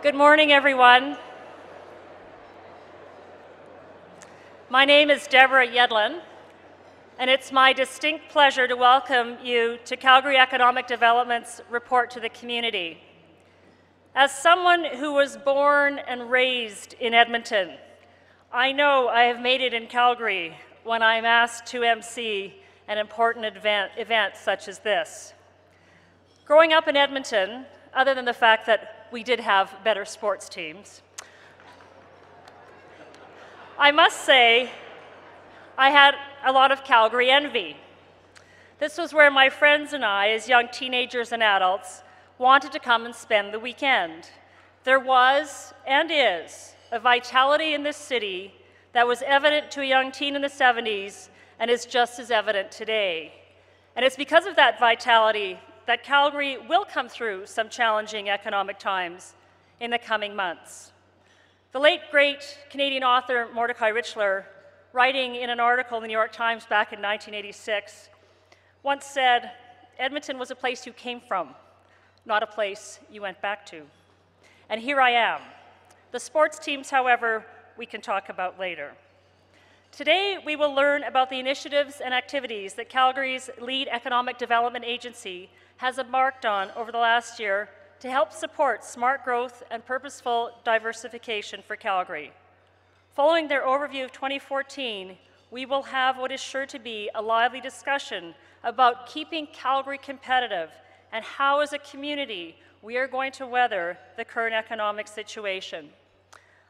Good morning, everyone. My name is Deborah Yedlin, and it's my distinct pleasure to welcome you to Calgary Economic Development's report to the community. As someone who was born and raised in Edmonton, I know I have made it in Calgary when I'm asked to MC an important event such as this. Growing up in Edmonton, other than the fact that we did have better sports teams, I must say I had a lot of Calgary envy. This was where my friends and I, as young teenagers and adults, wanted to come and spend the weekend. There was, and is, a vitality in this city that was evident to a young teen in the 70s and is just as evident today. And it's because of that vitality that Calgary will come through some challenging economic times in the coming months. The late, great Canadian author Mordecai Richler, writing in an article in the New York Times back in 1986, once said, "Edmonton was a place you came from, not a place you went back to." And here I am. The sports teams, however, we can talk about later. Today, we will learn about the initiatives and activities that Calgary's lead economic development agency has embarked on over the last year to help support smart growth and purposeful diversification for Calgary. Following their overview of 2014, we will have what is sure to be a lively discussion about keeping Calgary competitive and how, as a community, we are going to weather the current economic situation.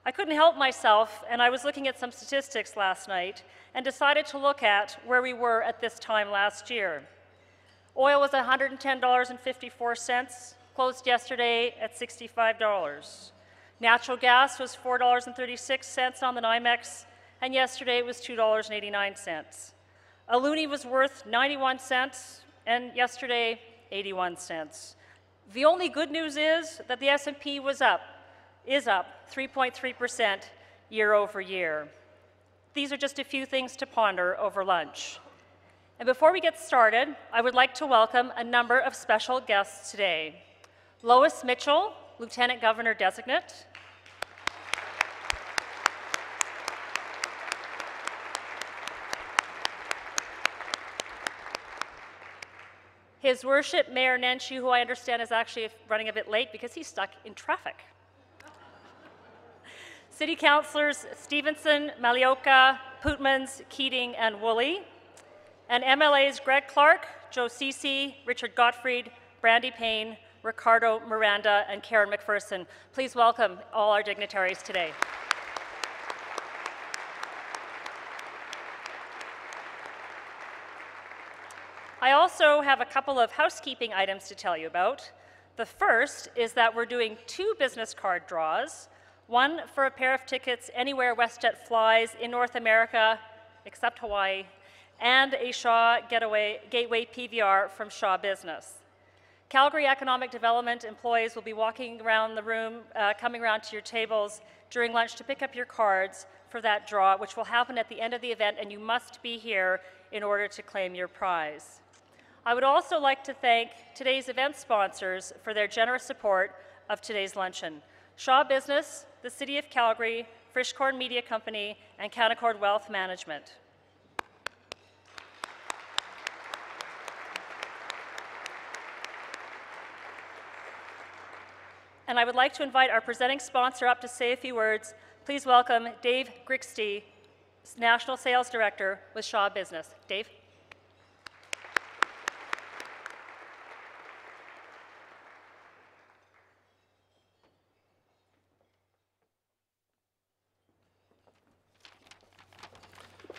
I couldn't help myself, and I was looking at some statistics last night and decided to look at where we were at this time last year. Oil was $110.54, closed yesterday at $65. Natural gas was $4.36 on the NYMEX, and yesterday it was $2.89. A loonie was worth 91 cents, and yesterday 81 cents. The only good news is that the S&P is up 3.3% year over year. These are just a few things to ponder over lunch. And before we get started, I would like to welcome a number of special guests today. Lois Mitchell, Lieutenant Governor Designate. His Worship Mayor Nenshi, who I understand is actually running a bit late because he's stuck in traffic. City Councillors Stevenson, Malioka, Pootmans, Keating, and Woolley. And MLAs Greg Clark, Joe Ceci, Richard Gottfried, Brandy Payne, Ricardo Miranda, and Karen McPherson. Please welcome all our dignitaries today. I also have a couple of housekeeping items to tell you about. The first is that we're doing 2 business card draws, one for a pair of tickets anywhere WestJet flies in North America, except Hawaii, and a Shaw Gateway PVR from Shaw Business. Calgary Economic Development employees will be walking around the room, coming around to your tables during lunch to pick up your cards for that draw, which will happen at the end of the event, and you must be here in order to claim your prize. I would also like to thank today's event sponsors for their generous support of today's luncheon: Shaw Business, the City of Calgary, Frischkorn Media Company, and Canaccord Wealth Management. And I would like to invite our presenting sponsor up to say a few words. Please welcome Dave Grigsty, National Sales Director with Shaw Business. Dave.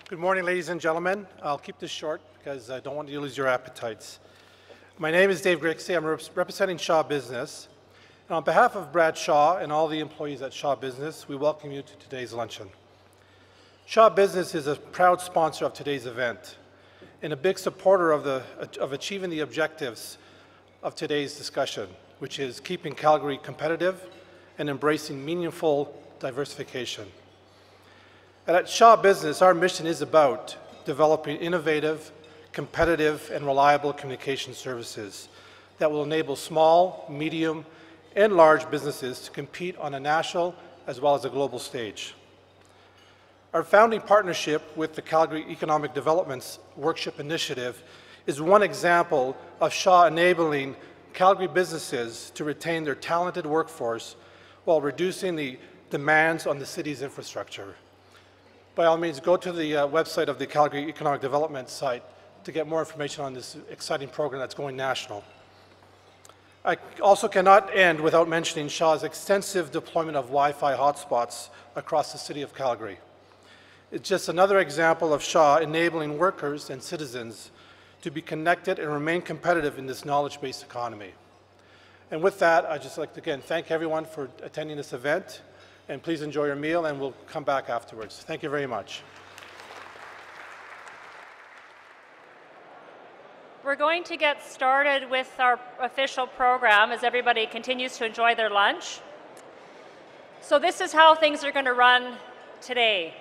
Good morning, ladies and gentlemen. I'll keep this short because I don't want you to lose your appetites. My name is Dave Grigsty. I'm representing Shaw Business. And on behalf of Brad Shaw and all the employees at Shaw Business, we welcome you to today's luncheon. Shaw Business is a proud sponsor of today's event and a big supporter of achieving the objectives of today's discussion, which is keeping Calgary competitive and embracing meaningful diversification. And at Shaw Business, our mission is about developing innovative, competitive, and reliable communication services that will enable small, medium, and large businesses to compete on a national as well as a global stage. Our founding partnership with the Calgary Economic Development's Workshop Initiative is one example of Shaw enabling Calgary businesses to retain their talented workforce while reducing the demands on the city's infrastructure. By all means, go to the website of the Calgary Economic Development site to get more information on this exciting program that's going national. I also cannot end without mentioning Shaw's extensive deployment of Wi-Fi hotspots across the city of Calgary. It's just another example of Shaw enabling workers and citizens to be connected and remain competitive in this knowledge-based economy. And with that, I'd just like to again thank everyone for attending this event, and please enjoy your meal, and we'll come back afterwards. Thank you very much. We're going to get started with our official program as everybody continues to enjoy their lunch. So this is how things are going to run today.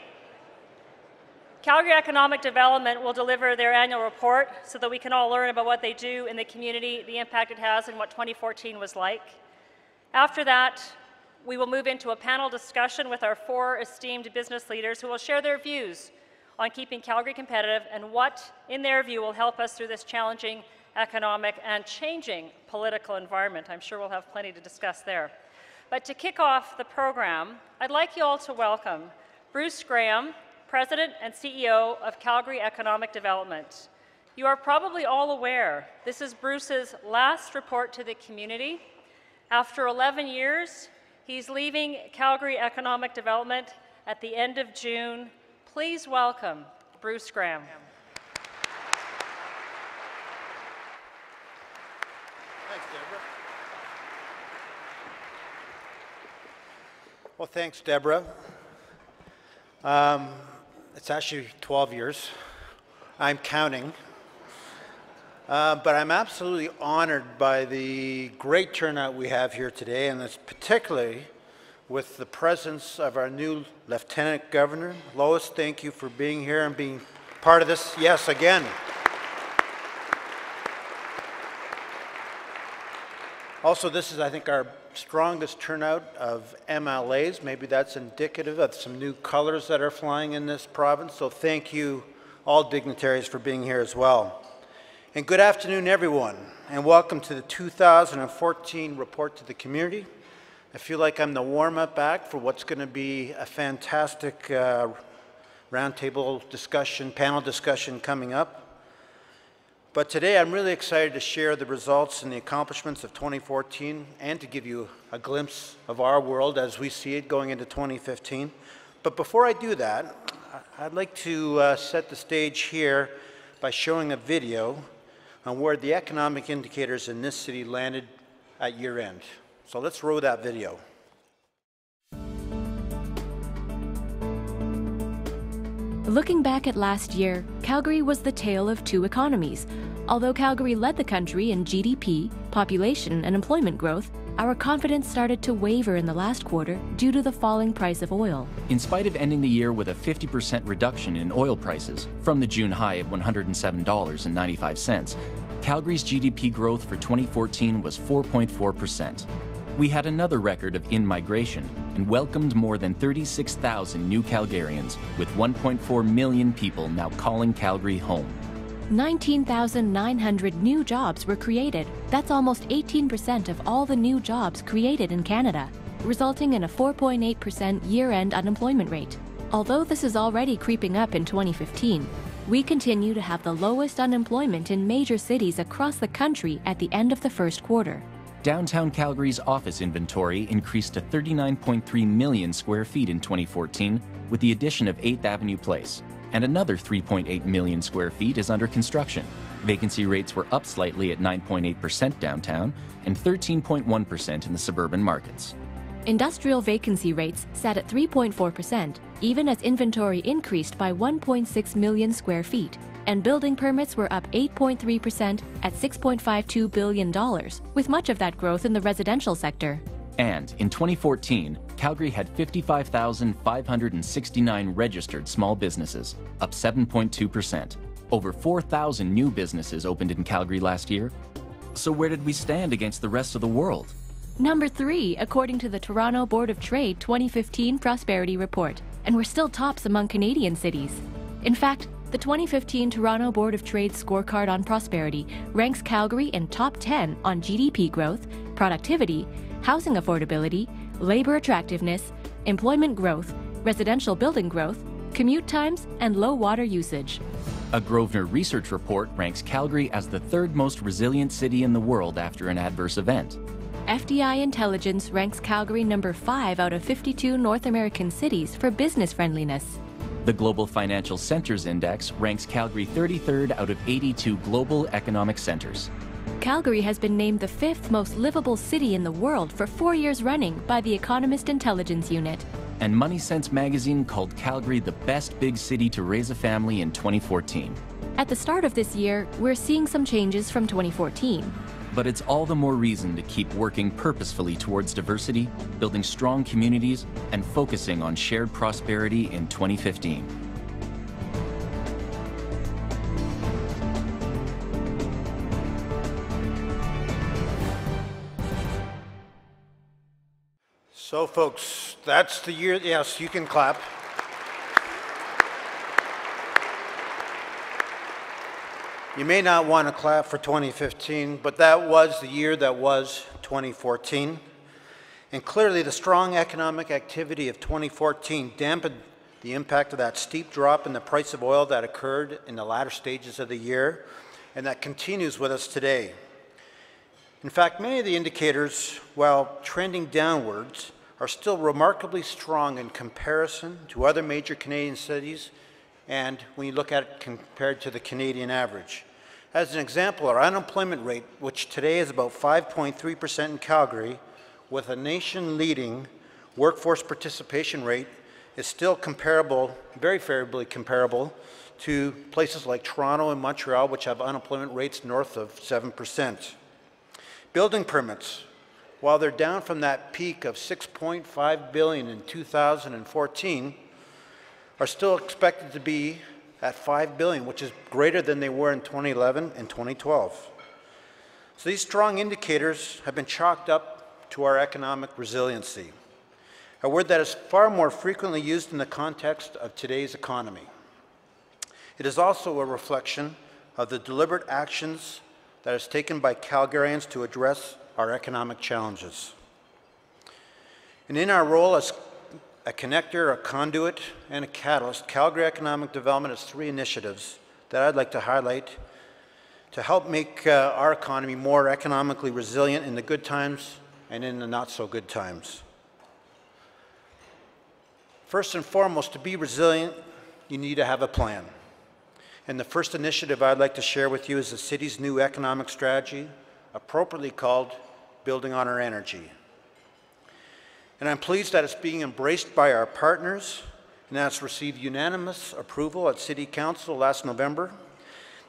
Calgary Economic Development will deliver their annual report so that we can all learn about what they do in the community, the impact it has, and what 2014 was like. After that, we will move into a panel discussion with our 4 esteemed business leaders who will share their views on keeping Calgary competitive and what, in their view, will help us through this challenging economic and changing political environment. I'm sure we'll have plenty to discuss there. But to kick off the program, I'd like you all to welcome Bruce Graham, President and CEO of Calgary Economic Development. You are probably all aware this is Bruce's last report to the community. After 11 years, he's leaving Calgary Economic Development at the end of June. Please welcome Bruce Graham. Thanks, Deborah. Well, thanks, Deborah. It's actually 12 years. I'm counting. But I'm absolutely honored by the great turnout we have here today, and it's particularly with the presence of our new Lieutenant Governor. Lois, thank you for being here and being part of this. Yes, again. Also, this is, I think, our strongest turnout of MLAs. Maybe that's indicative of some new colors that are flying in this province. So thank you, all dignitaries, for being here as well. And good afternoon, everyone, and welcome to the 2014 report to the community. I feel like I'm the warm-up act for what's going to be a fantastic roundtable discussion, panel discussion coming up. But today I'm really excited to share the results and the accomplishments of 2014 and to give you a glimpse of our world as we see it going into 2015. But before I do that, I'd like to set the stage here by showing a video on where the economic indicators in this city landed at year end. So let's roll that video. Looking back at last year, Calgary was the tale of 2 economies. Although Calgary led the country in GDP, population, and employment growth, our confidence started to waver in the last quarter due to the falling price of oil. In spite of ending the year with a 50% reduction in oil prices from the June high of $107.95, Calgary's GDP growth for 2014 was 4.4%. We had another record of in-migration and welcomed more than 36,000 new Calgarians, with 1.4 million people now calling Calgary home. 19,900 new jobs were created. That's almost 18% of all the new jobs created in Canada, resulting in a 4.8% year-end unemployment rate. Although this is already creeping up in 2015, we continue to have the lowest unemployment in major cities across the country at the end of the first quarter. Downtown Calgary's office inventory increased to 39.3 million square feet in 2014 with the addition of 8th Avenue Place, and another 3.8 million square feet is under construction. Vacancy rates were up slightly at 9.8% downtown and 13.1% in the suburban markets. Industrial vacancy rates sat at 3.4%, even as inventory increased by 1.6 million square feet, and building permits were up 8.3% at $6.52 billion, with much of that growth in the residential sector. And in 2014, Calgary had 55,569 registered small businesses, up 7.2%. Over 4,000 new businesses opened in Calgary last year. So where did we stand against the rest of the world? Number 3, according to the Toronto Board of Trade 2015 Prosperity Report, and we're still tops among Canadian cities. In fact, the 2015 Toronto Board of Trade Scorecard on Prosperity ranks Calgary in top 10 on GDP growth, productivity, housing affordability, labor attractiveness, employment growth, residential building growth, commute times, and low water usage. A Grosvenor research report ranks Calgary as the third most resilient city in the world after an adverse event. FDI Intelligence ranks Calgary number 5 out of 52 North American cities for business friendliness. The Global Financial Centers Index ranks Calgary 33rd out of 82 global economic centers. Calgary has been named the 5th most livable city in the world for 4 years running by the Economist Intelligence Unit. And Money Sense magazine called Calgary the best big city to raise a family in 2014. At the start of this year, we're seeing some changes from 2014. But it's all the more reason to keep working purposefully towards diversity, building strong communities, and focusing on shared prosperity in 2015. So folks, that's the year. Yes, you can clap. You may not want to clap for 2015, but that was the year that was 2014. And clearly the strong economic activity of 2014 dampened the impact of that steep drop in the price of oil that occurred in the latter stages of the year, and that continues with us today. In fact, many of the indicators, while trending downwards, are still remarkably strong in comparison to other major Canadian cities, and when you look at it compared to the Canadian average. As an example, our unemployment rate, which today is about 5.3% in Calgary, with a nation-leading workforce participation rate, is still comparable, very favorably comparable, to places like Toronto and Montreal, which have unemployment rates north of 7%. Building permits, while they're down from that peak of $6.5 billion in 2014, are still expected to be at $5 billion, which is greater than they were in 2011 and 2012. So these strong indicators have been chalked up to our economic resiliency, a word that is far more frequently used in the context of today's economy. It is also a reflection of the deliberate actions that is taken by Calgarians to address our economic challenges. And in our role as a connector, a conduit, and a catalyst, Calgary Economic Development has 3 initiatives that I'd like to highlight to help make our economy more economically resilient in the good times and in the not so good times. First and foremost, to be resilient, you need to have a plan. And the first initiative I'd like to share with you is the city's new economic strategy, appropriately called Building on Our Energy. And I'm pleased that it's being embraced by our partners and that it's received unanimous approval at City Council last November.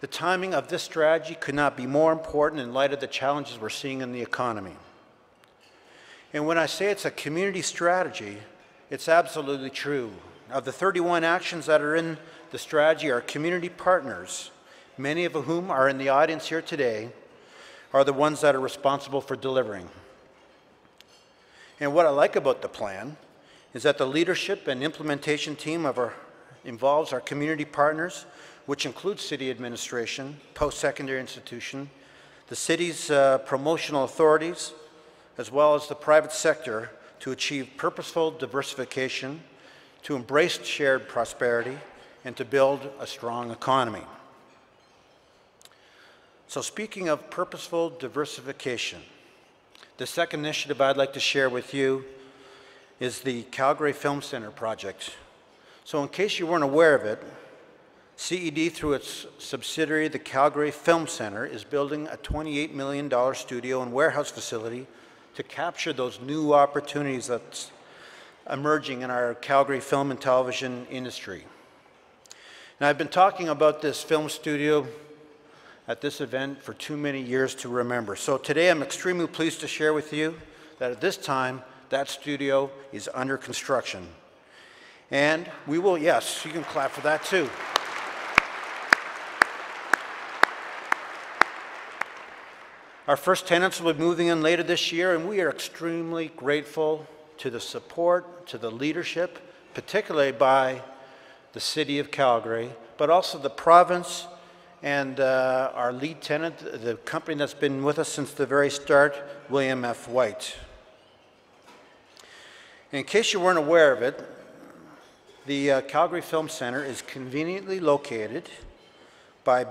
The timing of this strategy could not be more important in light of the challenges we're seeing in the economy. And when I say it's a community strategy, it's absolutely true. Of the 31 actions that are in the strategy, our community partners, many of whom are in the audience here today, are the ones that are responsible for delivering. And what I like about the plan is that the leadership and implementation team involves our community partners, which includes city administration, post-secondary institution, the city's promotional authorities, as well as the private sector, to achieve purposeful diversification, to embrace shared prosperity, and to build a strong economy. So speaking of purposeful diversification, the second initiative I'd like to share with you is the Calgary Film Center project. So in case you weren't aware of it, CED, through its subsidiary, the Calgary Film Center, is building a $28 million studio and warehouse facility to capture those new opportunities that's emerging in our Calgary film and television industry. And I've been talking about this film studio at this event for too many years to remember. So today I'm extremely pleased to share with you that at this time, that studio is under construction. And we will, yes, you can clap for that too. Our first tenants will be moving in later this year, and we are extremely grateful to the support, to the leadership, particularly by the City of Calgary, but also the province and our lead tenant, the company that's been with us since the very start, William F. White. In case you weren't aware of it, the Calgary Film Centre is conveniently located by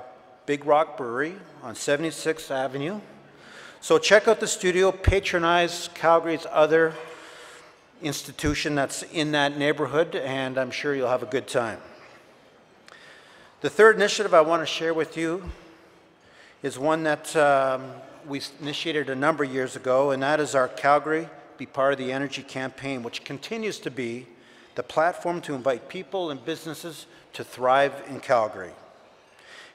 Big Rock Brewery on 76th Avenue. So check out the studio, patronize Calgary's other institution that's in that neighborhood, and I'm sure you'll have a good time. The third initiative I want to share with you is one that we initiated a number of years ago, and that is our Calgary Be Part of the Energy campaign, which continues to be the platform to invite people and businesses to thrive in Calgary.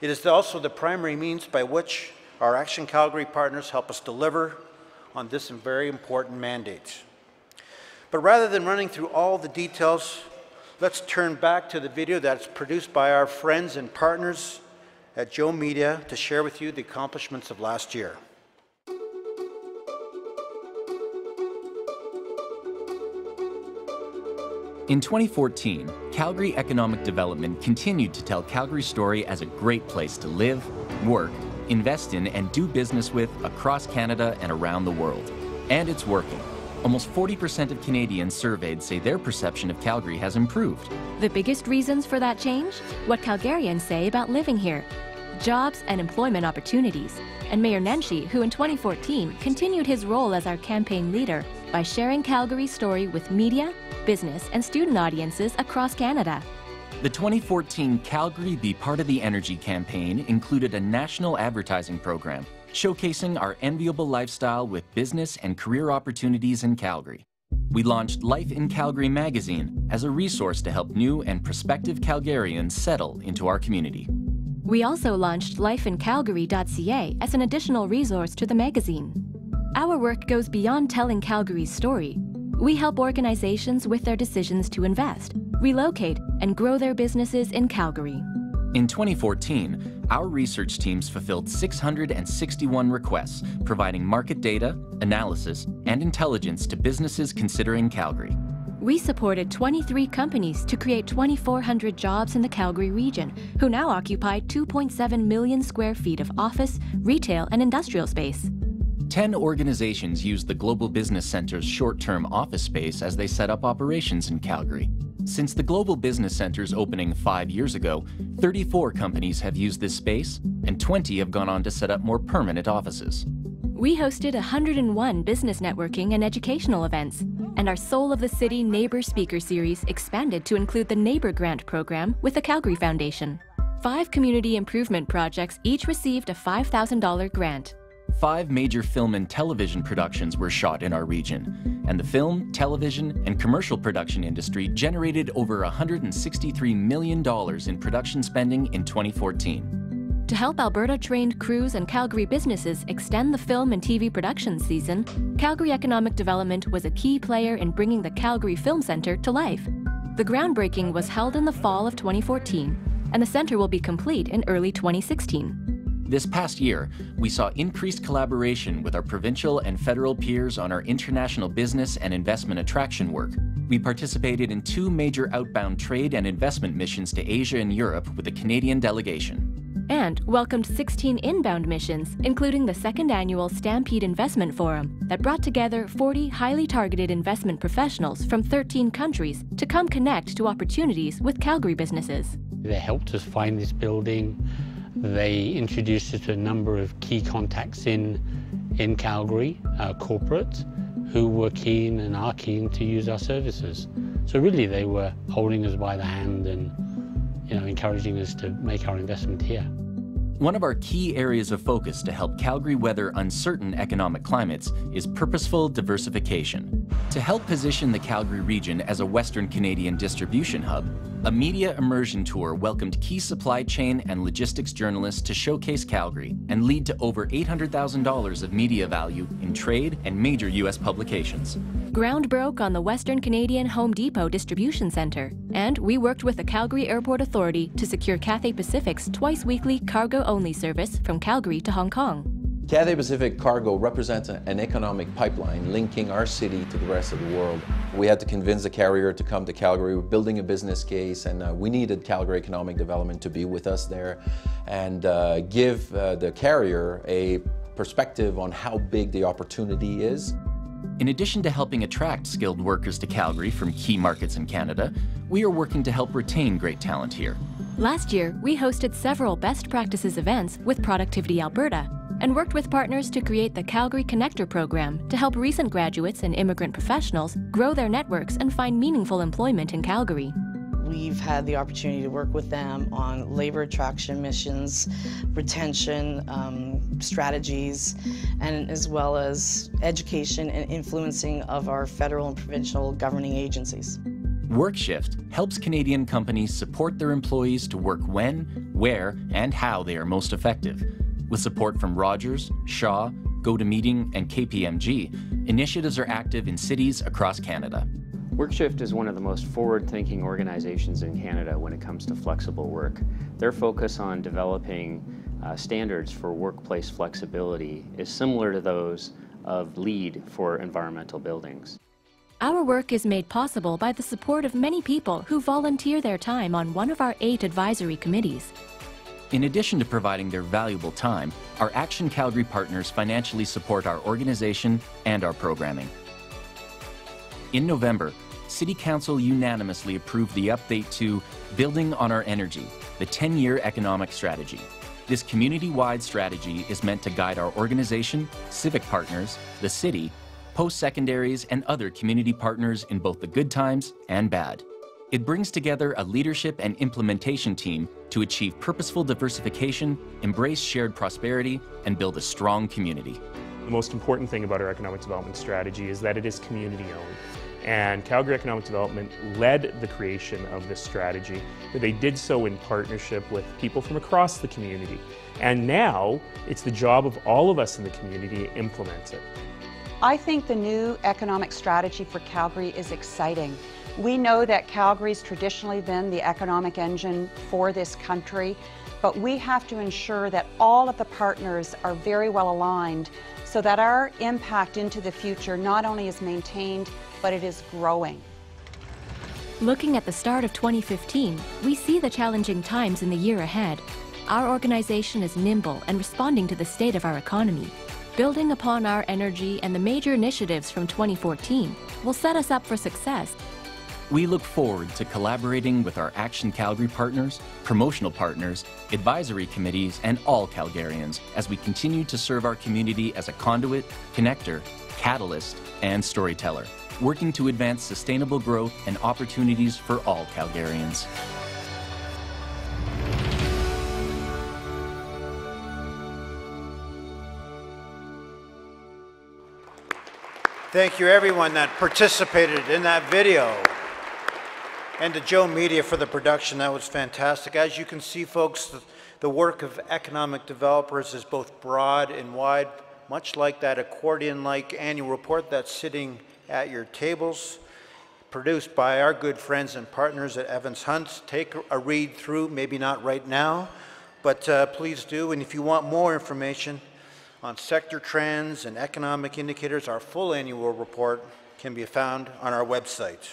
It is also the primary means by which our Action Calgary partners help us deliver on this very important mandate. But rather than running through all the details, let's turn back to the video that's produced by our friends and partners at Joe Media to share with you the accomplishments of last year. In 2014, Calgary Economic Development continued to tell Calgary's story as a great place to live, work, invest in, and do business with across Canada and around the world. And it's working. Almost 40% of Canadians surveyed say their perception of Calgary has improved. The biggest reasons for that change? What Calgarians say about living here. Jobs and employment opportunities. And Mayor Nenshi, who in 2014 continued his role as our campaign leader by sharing Calgary's story with media, business, and student audiences across Canada. The 2014 Calgary Be Part of the Energy campaign included a national advertising program showcasing our enviable lifestyle with business and career opportunities in Calgary. We launched Life in Calgary magazine as a resource to help new and prospective Calgarians settle into our community. We also launched lifeincalgary.ca as an additional resource to the magazine. Our work goes beyond telling Calgary's story. We help organizations with their decisions to invest, relocate, and grow their businesses in Calgary. In 2014, our research teams fulfilled 661 requests, providing market data, analysis, and intelligence to businesses considering Calgary. We supported 23 companies to create 2,400 jobs in the Calgary region, who now occupy 2.7 million square feet of office, retail, and industrial space. 10 organizations used the Global Business Center's short-term office space as they set up operations in Calgary. Since the Global Business Center's opening 5 years ago, 34 companies have used this space, and 20 have gone on to set up more permanent offices. We hosted 101 business networking and educational events, and our Soul of the City Neighbor Speaker Series expanded to include the Neighbor Grant program with the Calgary Foundation. 5 community improvement projects each received a $5,000 grant. 5 major film and television productions were shot in our region, and the film, television, and commercial production industry generated over $163 million in production spending in 2014. To help Alberta-trained crews and Calgary businesses extend the film and TV production season, Calgary Economic Development was a key player in bringing the Calgary Film Centre to life. The groundbreaking was held in the fall of 2014, and the centre will be complete in early 2016. This past year, we saw increased collaboration with our provincial and federal peers on our international business and investment attraction work. We participated in 2 major outbound trade and investment missions to Asia and Europe with a Canadian delegation. And welcomed 16 inbound missions, including the 2nd annual Stampede Investment Forum that brought together 40 highly targeted investment professionals from 13 countries to come connect to opportunities with Calgary businesses. They helped us find this building. They introduced us to a number of key contacts in Calgary, corporate, who were keen and are keen to use our services. So really they were holding us by the hand and encouraging us to make our investment here. One of our key areas of focus to help Calgary weather uncertain economic climates is purposeful diversification. To help position the Calgary region as a Western Canadian distribution hub, a media immersion tour welcomed key supply chain and logistics journalists to showcase Calgary and lead to over $800,000 of media value in trade and major U.S. publications. Ground broke on the Western Canadian Home Depot Distribution Centre, and we worked with the Calgary Airport Authority to secure Cathay Pacific's twice-weekly cargo-only service from Calgary to Hong Kong. Cathay Pacific Cargo represents an economic pipeline linking our city to the rest of the world. We had to convince the carrier to come to Calgary. We're building a business case, and we needed Calgary Economic Development to be with us there and give the carrier a perspective on how big the opportunity is. In addition to helping attract skilled workers to Calgary from key markets in Canada, we are working to help retain great talent here. Last year, we hosted several best practices events with Productivity Alberta and worked with partners to create the Calgary Connector program to help recent graduates and immigrant professionals grow their networks and find meaningful employment in Calgary. We've had the opportunity to work with them on labor attraction missions, retention strategies, and as well as education and influencing of our federal and provincial governing agencies. WorkShift helps Canadian companies support their employees to work when, where, and how they are most effective. With support from Rogers, Shaw, GoToMeeting, and KPMG, initiatives are active in cities across Canada. WorkShift is one of the most forward-thinking organizations in Canada when it comes to flexible work. Their focus on developing standards for workplace flexibility is similar to those of LEED for environmental buildings. Our work is made possible by the support of many people who volunteer their time on one of our 8 advisory committees. In addition to providing their valuable time, our Action Calgary partners financially support our organization and our programming. In November, City Council unanimously approved the update to Building on Our Energy, the 10-year economic strategy. This community-wide strategy is meant to guide our organization, civic partners, the city, post-secondaries, and other community partners in both the good times and bad. It brings together a leadership and implementation team to achieve purposeful diversification, embrace shared prosperity, and build a strong community. The most important thing about our economic development strategy is that it is community-owned. And Calgary Economic Development led the creation of this strategy, but they did so in partnership with people from across the community. And now it's the job of all of us in the community to implement it. I think the new economic strategy for Calgary is exciting. We know that Calgary's traditionally been the economic engine for this country, but we have to ensure that all of the partners are very well aligned so that our impact into the future not only is maintained, but it is growing. Looking at the start of 2015, we see the challenging times in the year ahead. Our organization is nimble and responding to the state of our economy. Building upon our energy and the major initiatives from 2014 will set us up for success. We look forward to collaborating with our Action Calgary partners, promotional partners, advisory committees, and all Calgarians as we continue to serve our community as a conduit, connector, catalyst, and storyteller, working to advance sustainable growth and opportunities for all Calgarians. Thank you everyone that participated in that video. And to Joe Media for the production, that was fantastic. As you can see, folks, the work of economic developers is both broad and wide, much like that accordion-like annual report that's sitting at your tables, produced by our good friends and partners at Evans Hunt. Take a read through, maybe not right now, but please do. And if you want more information on sector trends and economic indicators, our full annual report can be found on our website.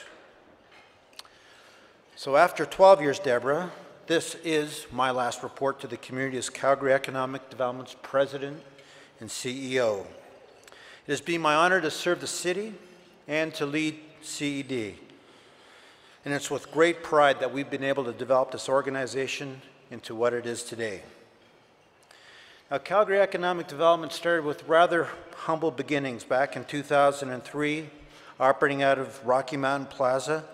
So after 12 years, Deborah, this is my last report to the community as Calgary Economic Development's President and CEO. It has been my honor to serve the city and to lead CED. And it's with great pride that we've been able to develop this organization into what it is today. Now, Calgary Economic Development started with rather humble beginnings back in 2003, operating out of Rocky Mountain Plaza,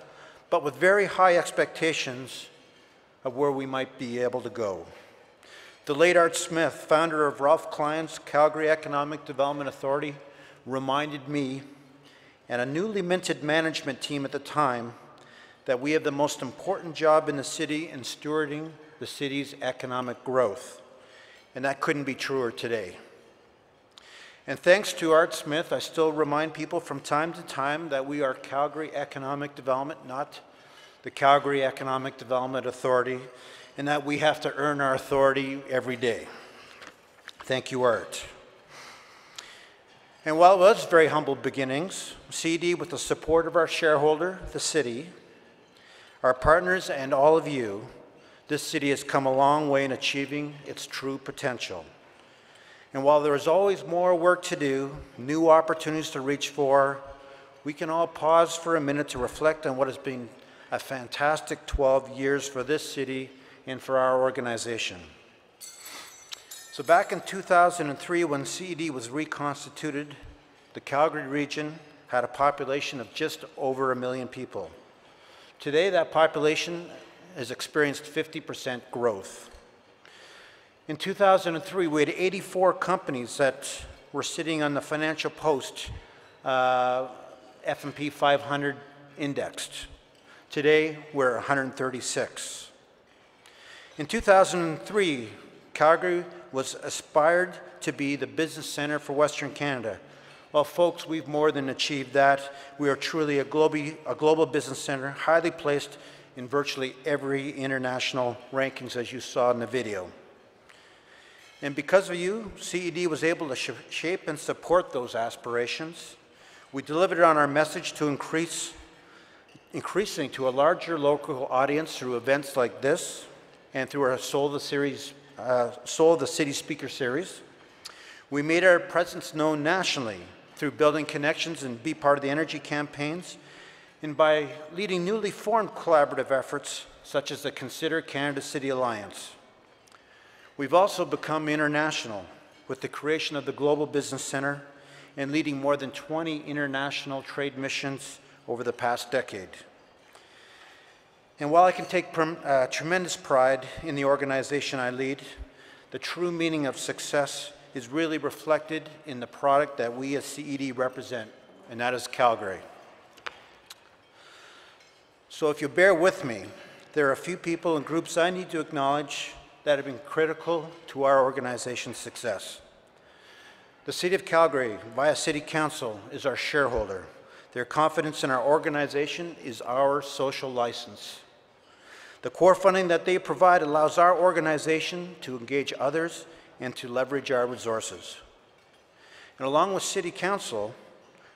but with very high expectations of where we might be able to go. The late Art Smith, founder of Ralph Klein's Calgary Economic Development Authority, reminded me and a newly minted management team at the time that we have the most important job in the city in stewarding the city's economic growth. And that couldn't be truer today. And thanks to Art Smith, I still remind people from time to time that we are Calgary Economic Development, not the Calgary Economic Development Authority, and that we have to earn our authority every day. Thank you, Art. And while it was very humble beginnings, CED, with the support of our shareholder, the city, our partners, and all of you, this city has come a long way in achieving its true potential. And while there is always more work to do, new opportunities to reach for, we can all pause for a minute to reflect on what has been a fantastic 12 years for this city and for our organization. So back in 2003, when CED was reconstituted, the Calgary Region had a population of just over 1 million people. Today, that population has experienced 50% growth. In 2003, we had 84 companies that were sitting on the Financial Post S&P 500 indexed. Today, we're 136. In 2003, Calgary was aspired to be the business center for Western Canada. Well, folks, we've more than achieved that. We are truly a global business center, highly placed in virtually every international rankings, as you saw in the video. And because of you, CED was able to shape and support those aspirations. We delivered on our message to increasing to a larger local audience through events like this and through our Soul of the City Speaker Series. We made our presence known nationally through building connections and Be Part of the Energy campaigns, and by leading newly formed collaborative efforts such as the Consider Canada City Alliance. We've also become international with the creation of the Global Business Center and leading more than 20 international trade missions over the past decade. And while I can take tremendous pride in the organization I lead, the true meaning of success is really reflected in the product that we as CED represent, and that is Calgary. So if you bear with me, there are a few people and groups I need to acknowledge that have been critical to our organization's success. The City of Calgary, via City Council, is our shareholder. Their confidence in our organization is our social license. The core funding that they provide allows our organization to engage others and to leverage our resources. And along with City Council,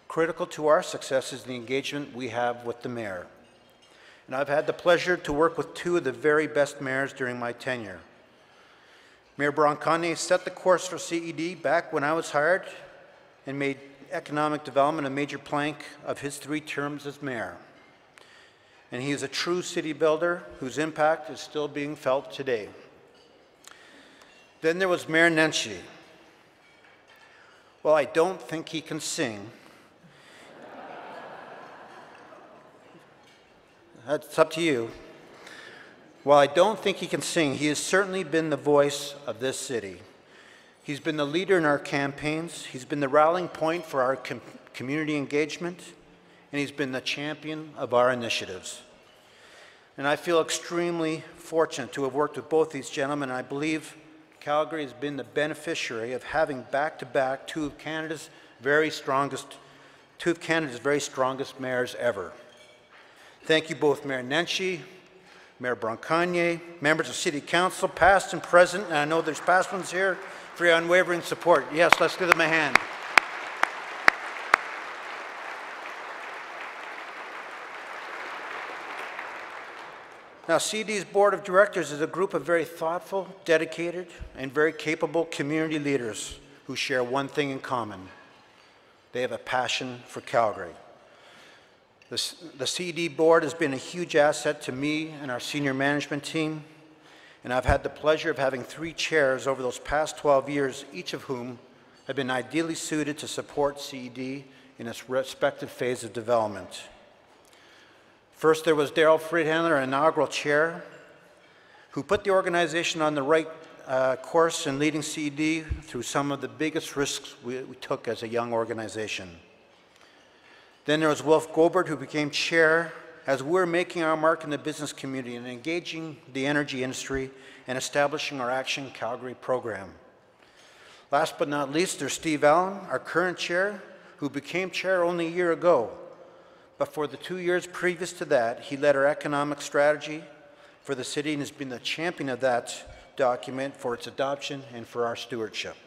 critical to our success is the engagement we have with the Mayor. And I've had the pleasure to work with two of the very best mayors during my tenure. Mayor Broncone set the course for CED back when I was hired and made economic development a major plank of his 3 terms as mayor. And he is a true city builder whose impact is still being felt today. Then there was Mayor Nenshi. Well, I don't think he can sing. That's up to you. While I don't think he can sing, he has certainly been the voice of this city. He's been the leader in our campaigns, he's been the rallying point for our community engagement, and he's been the champion of our initiatives. And I feel extremely fortunate to have worked with both these gentlemen, and I believe Calgary has been the beneficiary of having back-to-back two of Canada's very strongest mayors ever. Thank you both, Mayor Nenshi, Mayor Broncone, members of City Council, past and present, and I know there's past ones here, for your unwavering support. Yes, let's give them a hand. Now, CED's Board of Directors is a group of very thoughtful, dedicated, and very capable community leaders who share one thing in common. They have a passion for Calgary. The CED board has been a huge asset to me and our senior management team, and I've had the pleasure of having 3 chairs over those past 12 years, each of whom have been ideally suited to support CED in its respective phase of development. First, there was Daryl Friedhandler, our inaugural chair, who put the organization on the right course in leading CED through some of the biggest risks we took as a young organization. Then there was Wolf Gobert, who became chair as we're making our mark in the business community and engaging the energy industry and establishing our Action Calgary program. Last but not least, there's Steve Allen, our current chair, who became chair only a year ago. But for the 2 years previous to that, he led our economic strategy for the city and has been the champion of that document for its adoption and for our stewardship.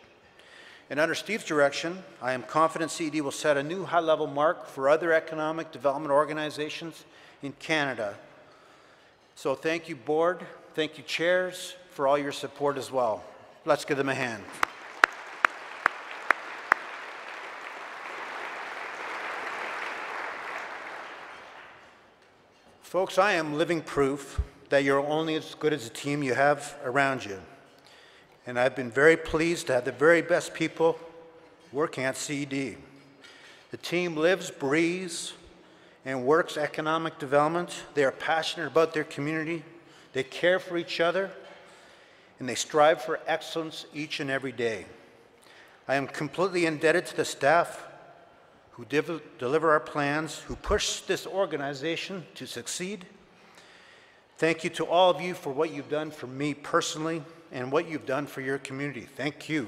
And under Steve's direction, I am confident CED will set a new high-level mark for other economic development organizations in Canada. So thank you, board, thank you, chairs, for all your support as well. Let's give them a hand. Folks, I am living proof that you're only as good as the team you have around you. And I've been very pleased to have the very best people working at CED. The team lives, breathes, and works economic development. They are passionate about their community, they care for each other, and they strive for excellence each and every day. I am completely indebted to the staff who deliver our plans, who push this organization to succeed. Thank you to all of you for what you've done for me personally and what you've done for your community. Thank you.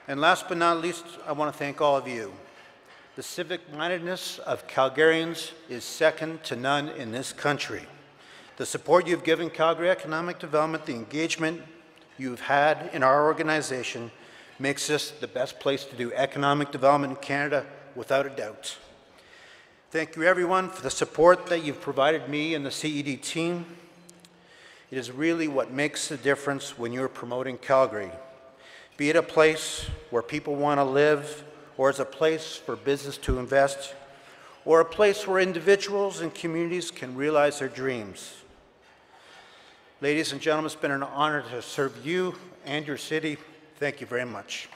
And last but not least, I want to thank all of you. The civic-mindedness of Calgarians is second to none in this country. The support you've given Calgary Economic Development, the engagement you've had in our organization makes this the best place to do economic development in Canada, without a doubt. Thank you everyone for the support that you've provided me and the CED team. It is really what makes the difference when you're promoting Calgary. Be it a place where people want to live, or as a place for business to invest, or a place where individuals and communities can realize their dreams. Ladies and gentlemen, it's been an honor to serve you and your city. Thank you very much.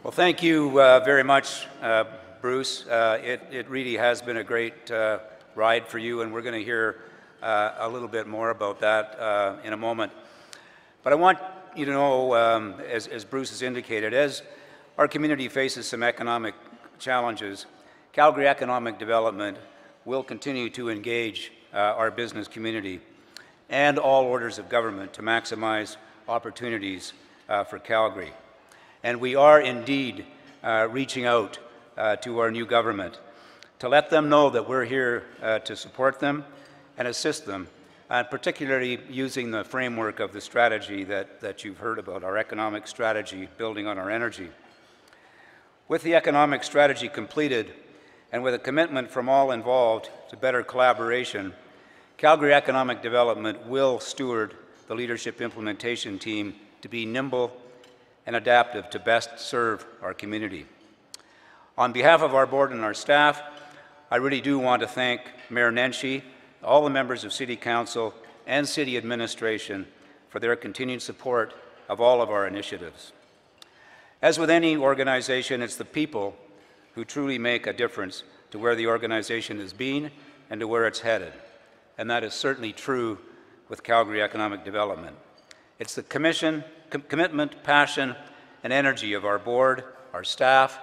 Well, thank you very much, Bruce. It really has been a great ride for you, and we're going to hear a little bit more about that in a moment. But I want you to know, as Bruce has indicated, as our community faces some economic challenges, Calgary Economic Development will continue to engage our business community and all orders of government to maximize opportunities for Calgary. And we are indeed reaching out to our new government to let them know that we're here to support them and assist them, and particularly using the framework of the strategy that you've heard about, our economic strategy, building on our energy. With the economic strategy completed, and with a commitment from all involved to better collaboration, Calgary Economic Development will steward the leadership implementation team to be nimble and adaptive to best serve our community. On behalf of our board and our staff, I really do want to thank Mayor Nenshi, all the members of City Council and City Administration for their continued support of all of our initiatives. As with any organization, it's the people who truly make a difference to where the organization is being and to where it's headed. And that is certainly true with Calgary Economic Development. It's the commitment, passion, and energy of our board, our staff,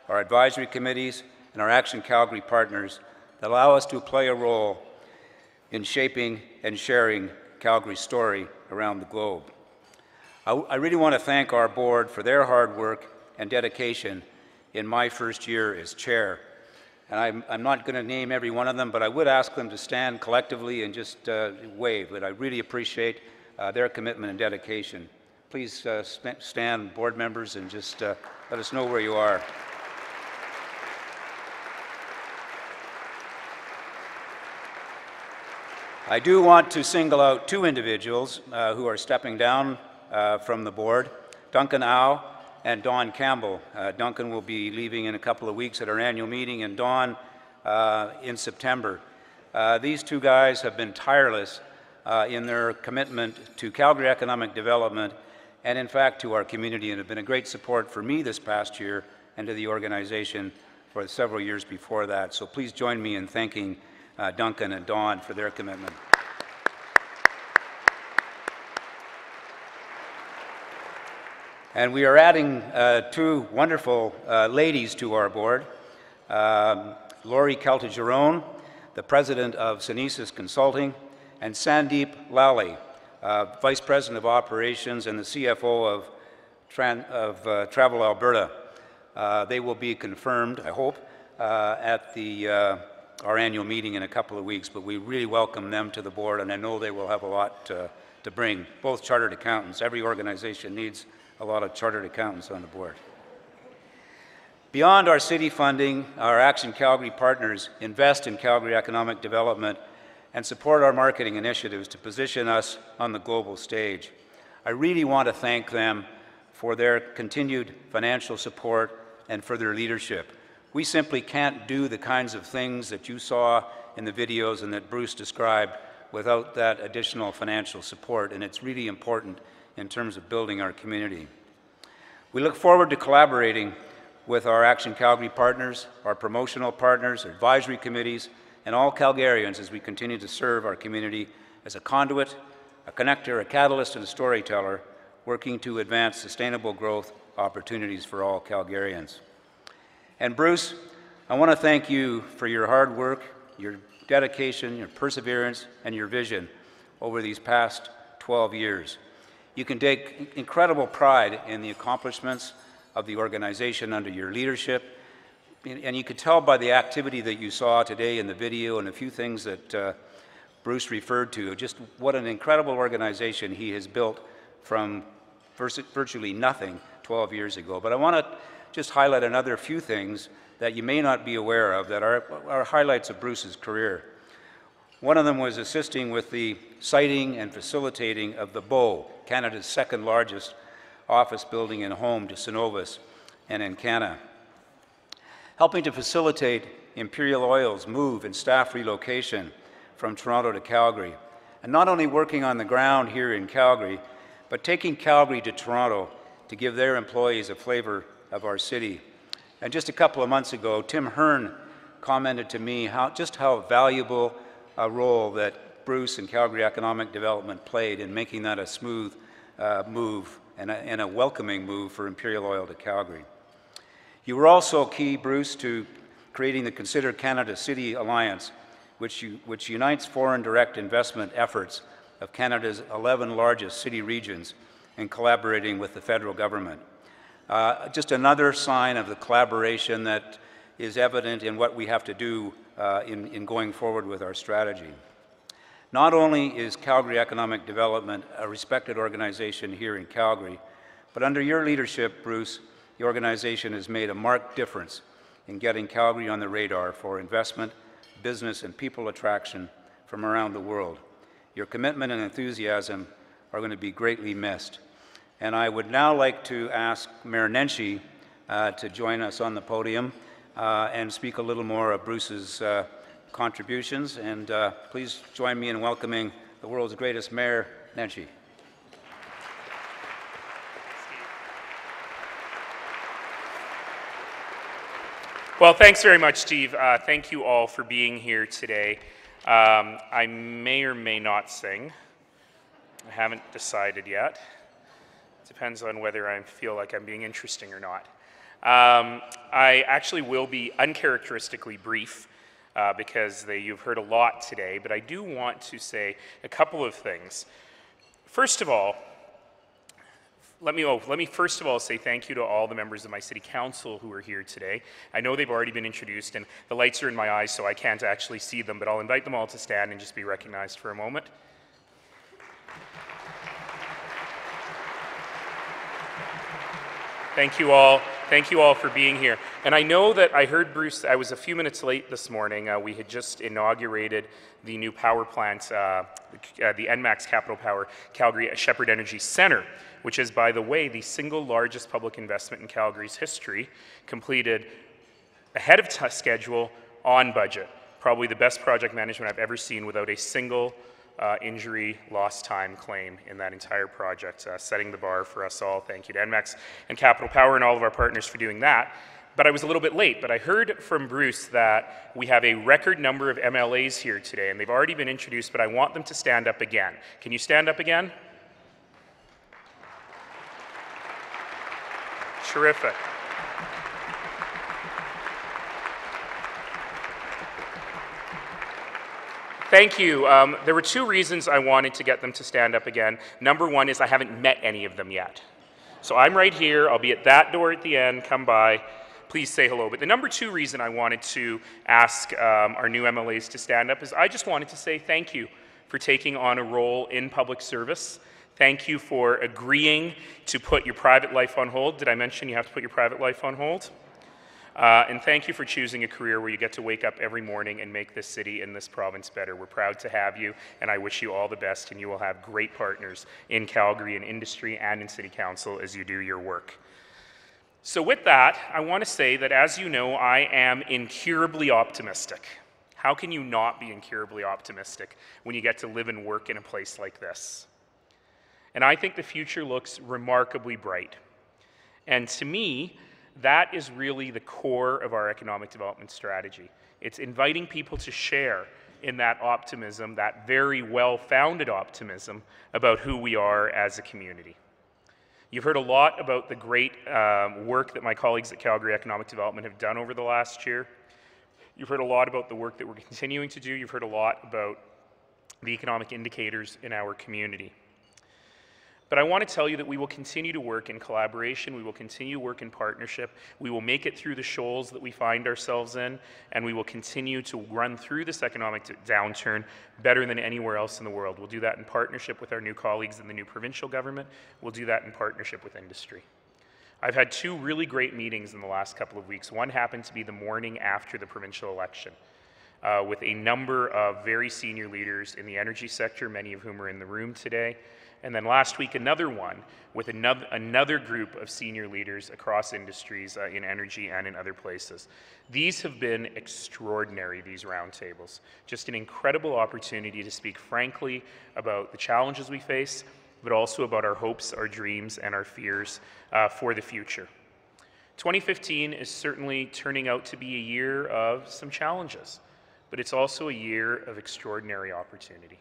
our advisory committees, and our Action Calgary partners that allow us to play a role in shaping and sharing Calgary's story around the globe. I really want to thank our board for their hard work and dedication in my first year as chair. And I'm not going to name every one of them, but I would ask them to stand collectively and just wave. But I really appreciate their commitment and dedication. Please stand, board members, and just let us know where you are. I do want to single out two individuals who are stepping down from the board, Duncan Au and Don Campbell. Duncan will be leaving in a couple of weeks at our annual meeting, and Don in September. These two guys have been tireless in their commitment to Calgary Economic Development and in fact to our community, and have been a great support for me this past year and to the organization for the several years before that. So please join me in thanking Duncan and Dawn for their commitment. And we are adding two wonderful ladies to our board. Lori Caltagirone, the president of Synesis Consulting, and Sandeep Lally, vice president of operations and the CFO of Travel Alberta. They will be confirmed, I hope, at our annual meeting in a couple of weeks, but we really welcome them to the board, and I know they will have a lot to bring, both chartered accountants. Every organization needs a lot of chartered accountants on the board. Beyond our city funding, our Action Calgary partners invest in Calgary economic development and support our marketing initiatives to position us on the global stage. I really want to thank them for their continued financial support and for their leadership. We simply can't do the kinds of things that you saw in the videos and that Bruce described without that additional financial support, and it's really important in terms of building our community. We look forward to collaborating with our Action Calgary partners, our promotional partners, advisory committees, and all Calgarians as we continue to serve our community as a conduit, a connector, a catalyst, and a storyteller, working to advance sustainable growth opportunities for all Calgarians. And Bruce, I want to thank you for your hard work, your dedication, your perseverance, and your vision over these past 12 years. You can take incredible pride in the accomplishments of the organization under your leadership, and you could tell by the activity that you saw today in the video and a few things that Bruce referred to, just what an incredible organization he has built from virtually nothing 12 years ago. But I want to just highlight another few things that you may not be aware of that are highlights of Bruce's career. One of them was assisting with the siting and facilitating of the Bow, Canada's second largest office building and home to Cenovus and Encana. Helping to facilitate Imperial Oil's move and staff relocation from Toronto to Calgary. And not only working on the ground here in Calgary, but taking Calgary to Toronto to give their employees a flavor of our city. And just a couple of months ago, Tim Hearn commented to me just how valuable a role that Bruce and Calgary Economic Development played in making that a smooth move and a welcoming move for Imperial Oil to Calgary. You were also key, Bruce, to creating the Consider Canada City Alliance, which unites foreign direct investment efforts of Canada's 11 largest city regions and collaborating with the federal government. Just another sign of the collaboration that is evident in what we have to do in going forward with our strategy. Not only is Calgary Economic Development a respected organization here in Calgary, but under your leadership, Bruce, the organization has made a marked difference in getting Calgary on the radar for investment, business, and people attraction from around the world. Your commitment and enthusiasm are going to be greatly missed. And I would now like to ask Mayor Nenshi to join us on the podium and speak a little more of Bruce's contributions. And please join me in welcoming the world's greatest mayor, Nenshi. Well, thanks very much, Steve. Thank you all for being here today. I may or may not sing. I haven't decided yet. Depends on whether I feel like I'm being interesting or not. I actually will be uncharacteristically brief because you've heard a lot today, but I do want to say a couple of things. First of all, let me first of all say thank you to all the members of my city council who are here today. I know they've already been introduced and the lights are in my eyes so I can't actually see them, but I'll invite them all to stand and just be recognized for a moment. Thank you all. Thank you all for being here. And I know that I heard Bruce, I was a few minutes late this morning. We had just inaugurated the new power plant, the ENMAX Capital Power Calgary Shepherd Energy Centre, which is, by the way, the single largest public investment in Calgary's history, completed ahead of schedule, on budget. Probably the best project management I've ever seen without a single injury lost time claim in that entire project, setting the bar for us all. Thank you to ENMAX and Capital Power and all of our partners for doing that. But I was a little bit late, but I heard from Bruce that we have a record number of MLAs here today, and they've already been introduced, but I want them to stand up again. Can you stand up again? Terrific. Thank you. There were two reasons I wanted to get them to stand up again. Number one is I haven't met any of them yet. So I'm right here. I'll be at that door at the end. Come by. Please say hello. But the number two reason I wanted to ask our new MLAs to stand up is I just wanted to say thank you for taking on a role in public service. Thank you for agreeing to put your private life on hold. Did I mention you have to put your private life on hold? And thank you for choosing a career where you get to wake up every morning and make this city and this province better. We're proud to have you, and I wish you all the best, and you will have great partners in Calgary, in industry, and in City Council as you do your work. So with that, I want to say that, as you know, I am incurably optimistic. How can you not be incurably optimistic when you get to live and work in a place like this? And I think the future looks remarkably bright. And to me, that is really the core of our economic development strategy. It's inviting people to share in that optimism, that very well-founded optimism about who we are as a community. You've heard a lot about the great work that my colleagues at Calgary Economic Development have done over the last year. You've heard a lot about the work that we're continuing to do. You've heard a lot about the economic indicators in our community. But I want to tell you that we will continue to work in collaboration, we will continue to work in partnership, we will make it through the shoals that we find ourselves in, and we will continue to run through this economic downturn better than anywhere else in the world. We'll do that in partnership with our new colleagues in the new provincial government. We'll do that in partnership with industry. I've had two really great meetings in the last couple of weeks. One happened to be the morning after the provincial election, with a number of very senior leaders in the energy sector, many of whom are in the room today. And then last week, another one with another group of senior leaders across industries in energy and in other places. These have been extraordinary, these roundtables. Just an incredible opportunity to speak frankly about the challenges we face, but also about our hopes, our dreams, and our fears for the future. 2015 is certainly turning out to be a year of some challenges, but it's also a year of extraordinary opportunity.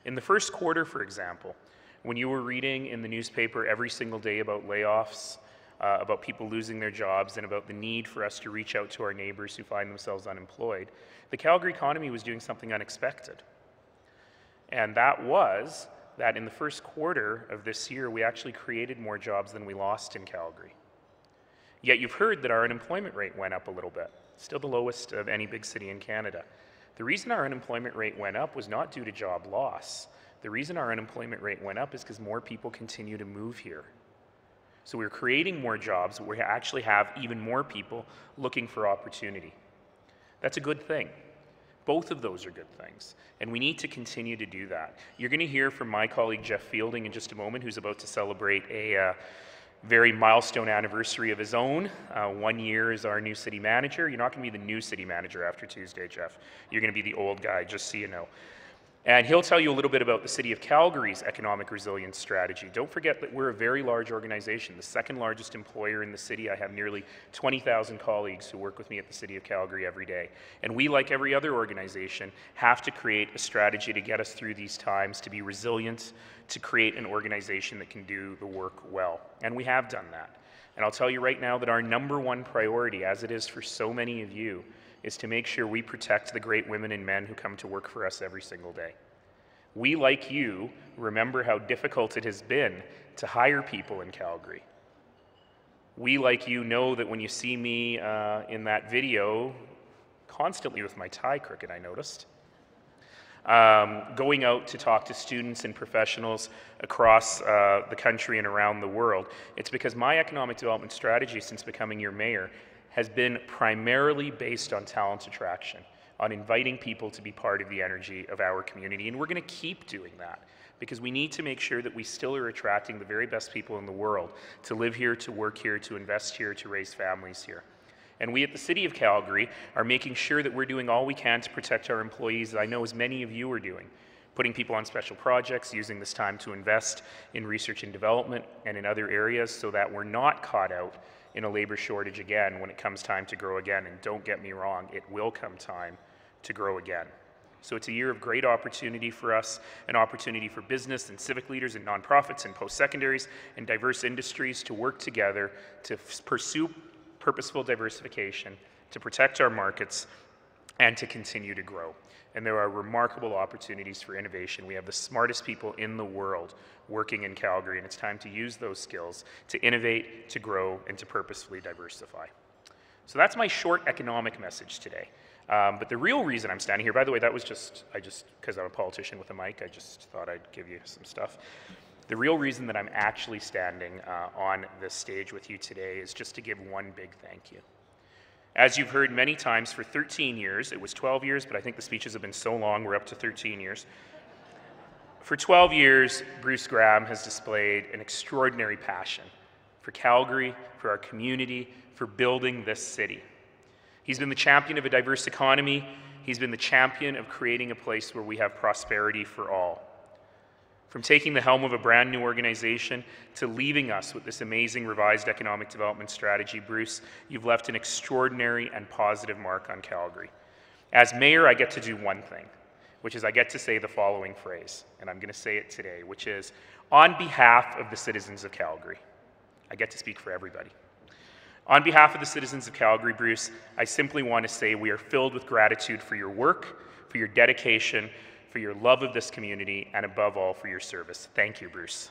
In the first quarter, for example, when you were reading in the newspaper every single day about layoffs, about people losing their jobs, and about the need for us to reach out to our neighbors who find themselves unemployed, the Calgary economy was doing something unexpected. And that was that in the first quarter of this year, we actually created more jobs than we lost in Calgary. Yet you've heard that our unemployment rate went up a little bit, still the lowest of any big city in Canada. The reason our unemployment rate went up was not due to job loss. The reason our unemployment rate went up is because more people continue to move here. So we're creating more jobs, but we actually have even more people looking for opportunity. That's a good thing. Both of those are good things, and we need to continue to do that. You're going to hear from my colleague Jeff Fielding in just a moment, who's about to celebrate a very milestone anniversary of his own. 1 year as our new city manager. You're not going to be the new city manager after Tuesday, Jeff. You're going to be the old guy, just so you know. And he'll tell you a little bit about the City of Calgary's economic resilience strategy. Don't forget that we're a very large organization, the second largest employer in the city. I have nearly 20,000 colleagues who work with me at the City of Calgary every day. And we, like every other organization, have to create a strategy to get us through these times, to be resilient, to create an organization that can do the work well. And we have done that. And I'll tell you right now that our number one priority, as it is for so many of you, is to make sure we protect the great women and men who come to work for us every single day. We, like you, remember how difficult it has been to hire people in Calgary. We, like you, know that when you see me in that video, constantly with my tie crooked, I noticed, going out to talk to students and professionals across the country and around the world, it's because my economic development strategy since becoming your mayor has been primarily based on talent attraction, on inviting people to be part of the energy of our community. And we're going to keep doing that because we need to make sure that we still are attracting the very best people in the world to live here, to work here, to invest here, to raise families here. And we at the City of Calgary are making sure that we're doing all we can to protect our employees, I know as many of you are doing, putting people on special projects, using this time to invest in research and development and in other areas so that we're not caught out in a labor shortage again when it comes time to grow again. And don't get me wrong, it will come time to grow again. So it's a year of great opportunity for us, an opportunity for business and civic leaders and nonprofits and post-secondaries and diverse industries to work together to pursue purposeful diversification, to protect our markets, and to continue to grow. And there are remarkable opportunities for innovation. We have the smartest people in the world working in Calgary, and it's time to use those skills to innovate, to grow, and to purposefully diversify. So that's my short economic message today. But the real reason I'm standing here, by the way, that was because I'm a politician with a mic, I just thought I'd give you some stuff. The real reason that I'm actually standing on this stage with you today is just to give one big thank you. As you've heard many times, for 13 years, it was 12 years, but I think the speeches have been so long, we're up to 13 years. For 12 years, Bruce Graham has displayed an extraordinary passion for Calgary, for our community, for building this city. He's been the champion of a diverse economy. He's been the champion of creating a place where we have prosperity for all. From taking the helm of a brand new organization to leaving us with this amazing revised economic development strategy, Bruce, you've left an extraordinary and positive mark on Calgary. As mayor, I get to do one thing, which is I get to say the following phrase, and I'm going to say it today, which is, on behalf of the citizens of Calgary. I get to speak for everybody. On behalf of the citizens of Calgary, Bruce, I simply want to say we are filled with gratitude for your work, for your dedication, for your love of this community, and above all, for your service. Thank you, Bruce.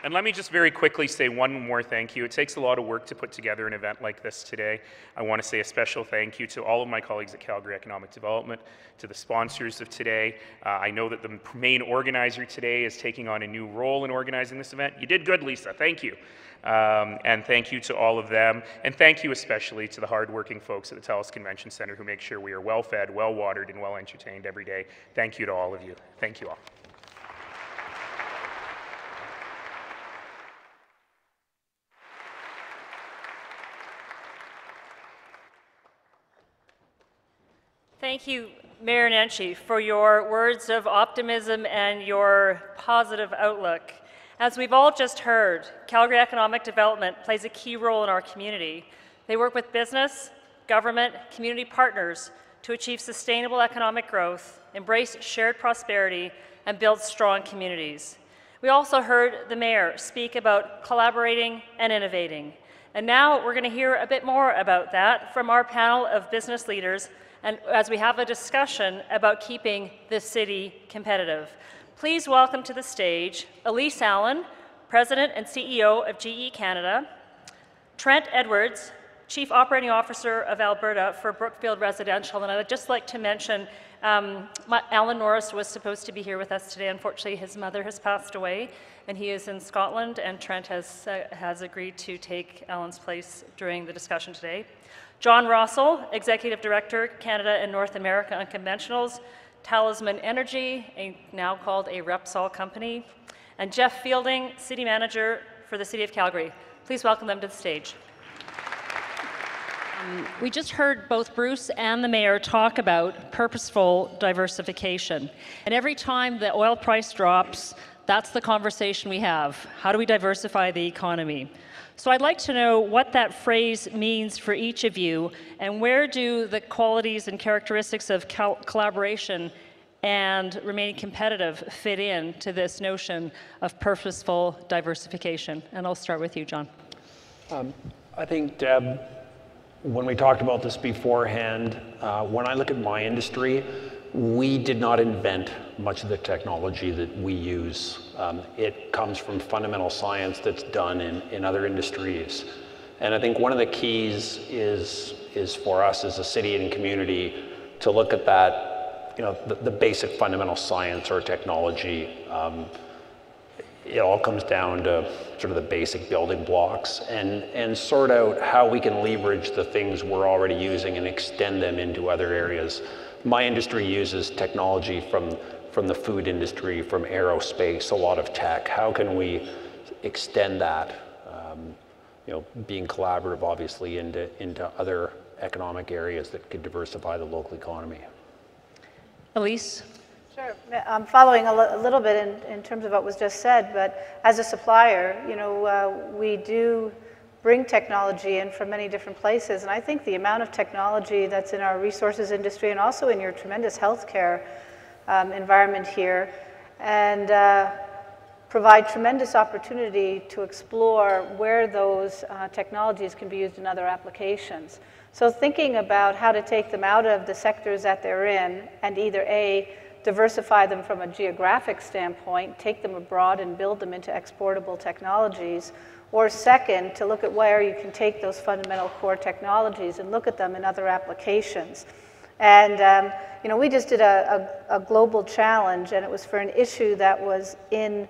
And let me just very quickly say one more thank you. It takes a lot of work to put together an event like this today. I want to say a special thank you to all of my colleagues at Calgary Economic Development, to the sponsors of today. I know that the main organizer today is taking on a new role in organizing this event. You did good, Lisa. Thank you. And thank you to all of them. And thank you especially to the hardworking folks at the TELUS Convention Center who make sure we are well-fed, well-watered, and well-entertained every day. Thank you to all of you. Thank you all. Thank you, Mayor Nenshi, for your words of optimism and your positive outlook. As we've all just heard, Calgary Economic Development plays a key role in our community. They work with business, government, community partners to achieve sustainable economic growth, embrace shared prosperity, and build strong communities. We also heard the Mayor speak about collaborating and innovating. And now we're going to hear a bit more about that from our panel of business leaders, and as we have a discussion about keeping this city competitive. Please welcome to the stage Elise Allen, President and CEO of GE Canada, Trent Edwards, Chief Operating Officer of Alberta for Brookfield Residential, and I would just like to mention Alan Norris was supposed to be here with us today. Unfortunately, his mother has passed away, and he is in Scotland, and Trent has agreed to take Alan's place during the discussion today. John Rossell, Executive Director, Canada and North America Unconventionals, Talisman Energy, now called a Repsol company, and Jeff Fielding, City Manager for the City of Calgary. Please welcome them to the stage. We just heard both Bruce and the Mayor talk about purposeful diversification. And every time the oil price drops, that's the conversation we have. How do we diversify the economy? So I'd like to know what that phrase means for each of you, and where do the qualities and characteristics of collaboration and remaining competitive fit in to this notion of purposeful diversification? And I'll start with you, John. I think, Deb, when we talked about this beforehand, when I look at my industry, we did not invent much of the technology that we use. It comes from fundamental science that's done in other industries. And I think one of the keys is for us as a city and community to look at that, the basic fundamental science or technology. It all comes down to sort of the basic building blocks and sort out how we can leverage the things we're already using and extend them into other areas. My industry uses technology from the food industry, from aerospace, a lot of tech. How can we extend that, being collaborative obviously into other economic areas that could diversify the local economy. Elise? Sure. I'm following a little bit in terms of what was just said, but as a supplier, you know, we do bring technology in from many different places, and I think the amount of technology that's in our resources industry and also in your tremendous healthcare environment here, and provide tremendous opportunity to explore where those technologies can be used in other applications. So thinking about how to take them out of the sectors that they're in and either A, diversify them from a geographic standpoint, take them abroad and build them into exportable technologies, or second, to look at where you can take those fundamental core technologies and look at them in other applications. And you know, we just did a global challenge, and it was for an issue that was in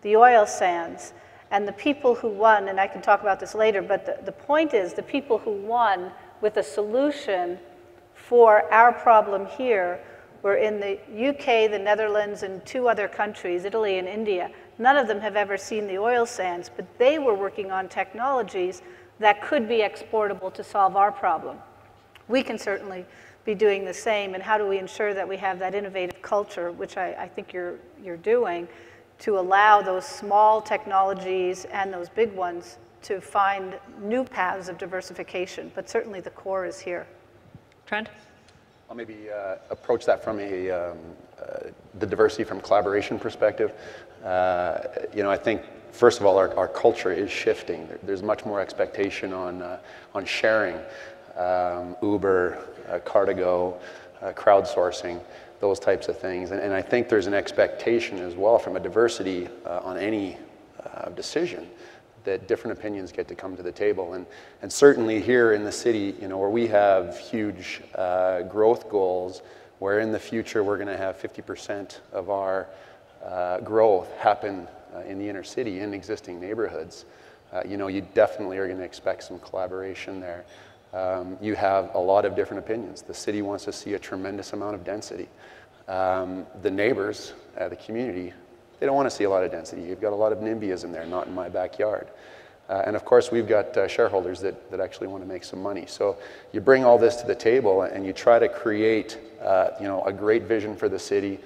the oil sands. And the people who won, and I can talk about this later, but the point is the people who won with a solution for our problem here were in the UK, the Netherlands, and 2 other countries, Italy and India. None of them have ever seen the oil sands, but they were working on technologies that could be exportable to solve our problem. We can certainly be doing the same, and how do we ensure that we have that innovative culture, which I think you're doing, to allow those small technologies and those big ones to find new paths of diversification, but certainly the core is here. Trent? I'll maybe approach that from the diversity from collaboration perspective. You know, I think first of all, our culture is shifting. There's much more expectation on sharing, Uber, Car2Go, crowdsourcing, those types of things. And I think there's an expectation as well from a diversity on any decision that different opinions get to come to the table. And certainly here in the city, you know, where we have huge growth goals, where in the future we're going to have 50% of our growth happen in the inner city, in existing neighborhoods, you know, you definitely are going to expect some collaboration there. You have a lot of different opinions. The city wants to see a tremendous amount of density. The neighbors, the community, they don't want to see a lot of density. You've got a lot of NIMBYism there, not in my backyard. And of course, we've got shareholders that actually want to make some money. So you bring all this to the table and you try to create you know, a great vision for the city,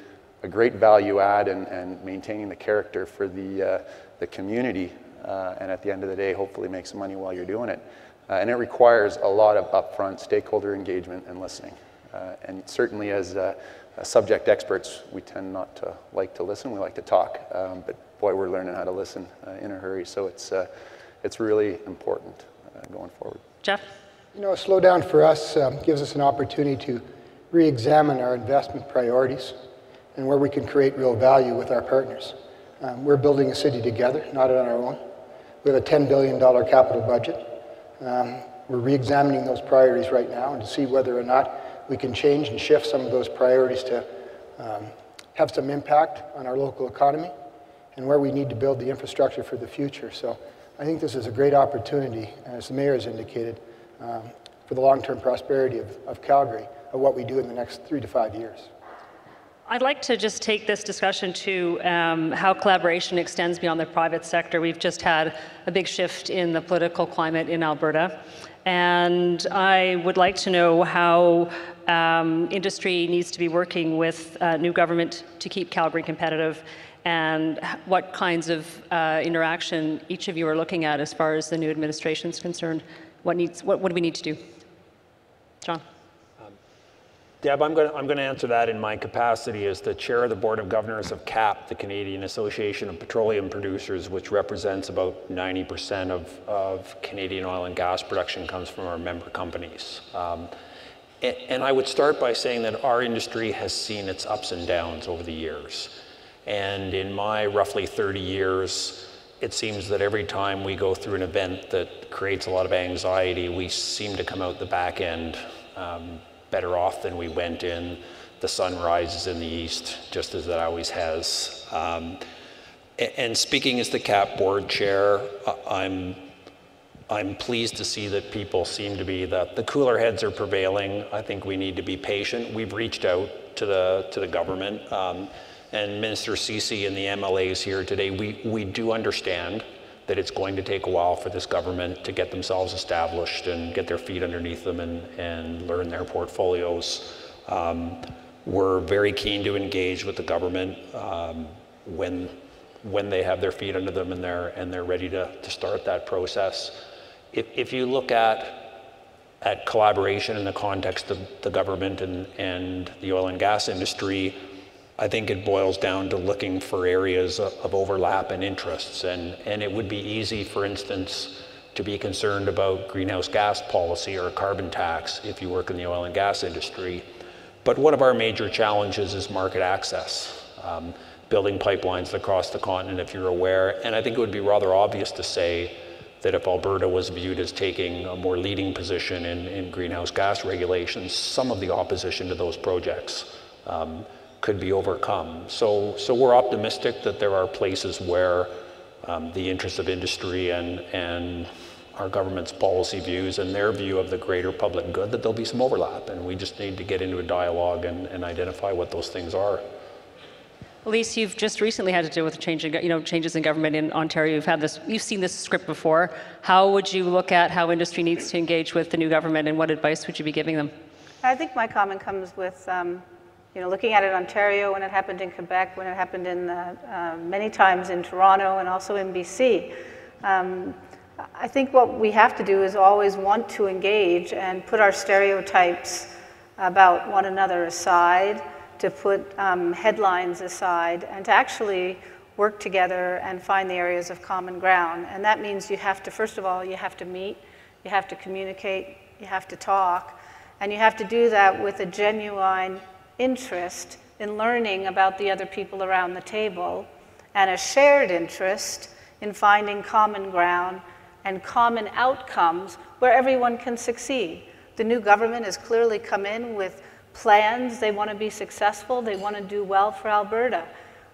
a great value add and maintaining the character for the community. And at the end of the day, hopefully make some money while you're doing it. And it requires a lot of upfront stakeholder engagement and listening. And certainly as subject experts, we tend not to like to listen, we like to talk. But boy, we're learning how to listen in a hurry. So it's really important going forward. Jeff? You know, a slowdown for us gives us an opportunity to re-examine our investment priorities and where we can create real value with our partners. We're building a city together, not on our own. We have a $10 billion capital budget. We're re-examining those priorities right now and to see whether or not we can change and shift some of those priorities to have some impact on our local economy and where we need to build the infrastructure for the future. So I think this is a great opportunity, as the mayor has indicated, for the long-term prosperity of Calgary, of what we do in the next 3 to 5 years. I'd like to just take this discussion to how collaboration extends beyond the private sector. We've just had a big shift in the political climate in Alberta, and I would like to know how industry needs to be working with new government to keep Calgary competitive, and what kinds of interaction each of you are looking at as far as the new administration is concerned. What do we need to do? John? Deb, I'm going to answer that in my capacity as the chair of the Board of Governors of CAP, the Canadian Association of Petroleum Producers, which represents about 90% of Canadian oil and gas production comes from our member companies. And I would start by saying that our industry has seen its ups and downs over the years. And in my roughly 30 years, it seems that every time we go through an event that creates a lot of anxiety, we seem to come out the back end better off than we went in. The sun rises in the east, just as it always has. And speaking as the CAP board chair, I'm pleased to see that people seem to be, that the cooler heads are prevailing. I think we need to be patient. We've reached out to the government, and Minister Ceci and the MLAs here today, we do understand that it's going to take a while for this government to get themselves established and get their feet underneath them and learn their portfolios. We're very keen to engage with the government when they have their feet under them and they're ready to start that process. If you look at collaboration in the context of the government and the oil and gas industry, I think it boils down to looking for areas of overlap and interests. And it would be easy, for instance, to be concerned about greenhouse gas policy or a carbon tax if you work in the oil and gas industry. But one of our major challenges is market access, building pipelines across the continent, if you're aware. And I think it would be rather obvious to say that if Alberta was viewed as taking a more leading position in greenhouse gas regulations, some of the opposition to those projects could be overcome. So we're optimistic that there are places where the interests of industry and our government's policy views and their view of the greater public good, that there'll be some overlap, and we just need to get into a dialogue and identify what those things are. Elise, you've just recently had to deal with changes in government in Ontario. You've seen this script before. How would you look at how industry needs to engage with the new government, and what advice would you be giving them? I think my comment comes with looking at it in Ontario, when it happened in Quebec, when it happened in many times in Toronto and also in BC. I think what we have to do is always want to engage and put our stereotypes about one another aside, to put headlines aside, and to actually work together and find the areas of common ground. And that means you have to, first of all, you have to meet, you have to communicate, you have to talk, and you have to do that with a genuine interest in learning about the other people around the table, and a shared interest in finding common ground and common outcomes where everyone can succeed. The new government has clearly come in with plans. They want to be successful. They want to do well for Alberta.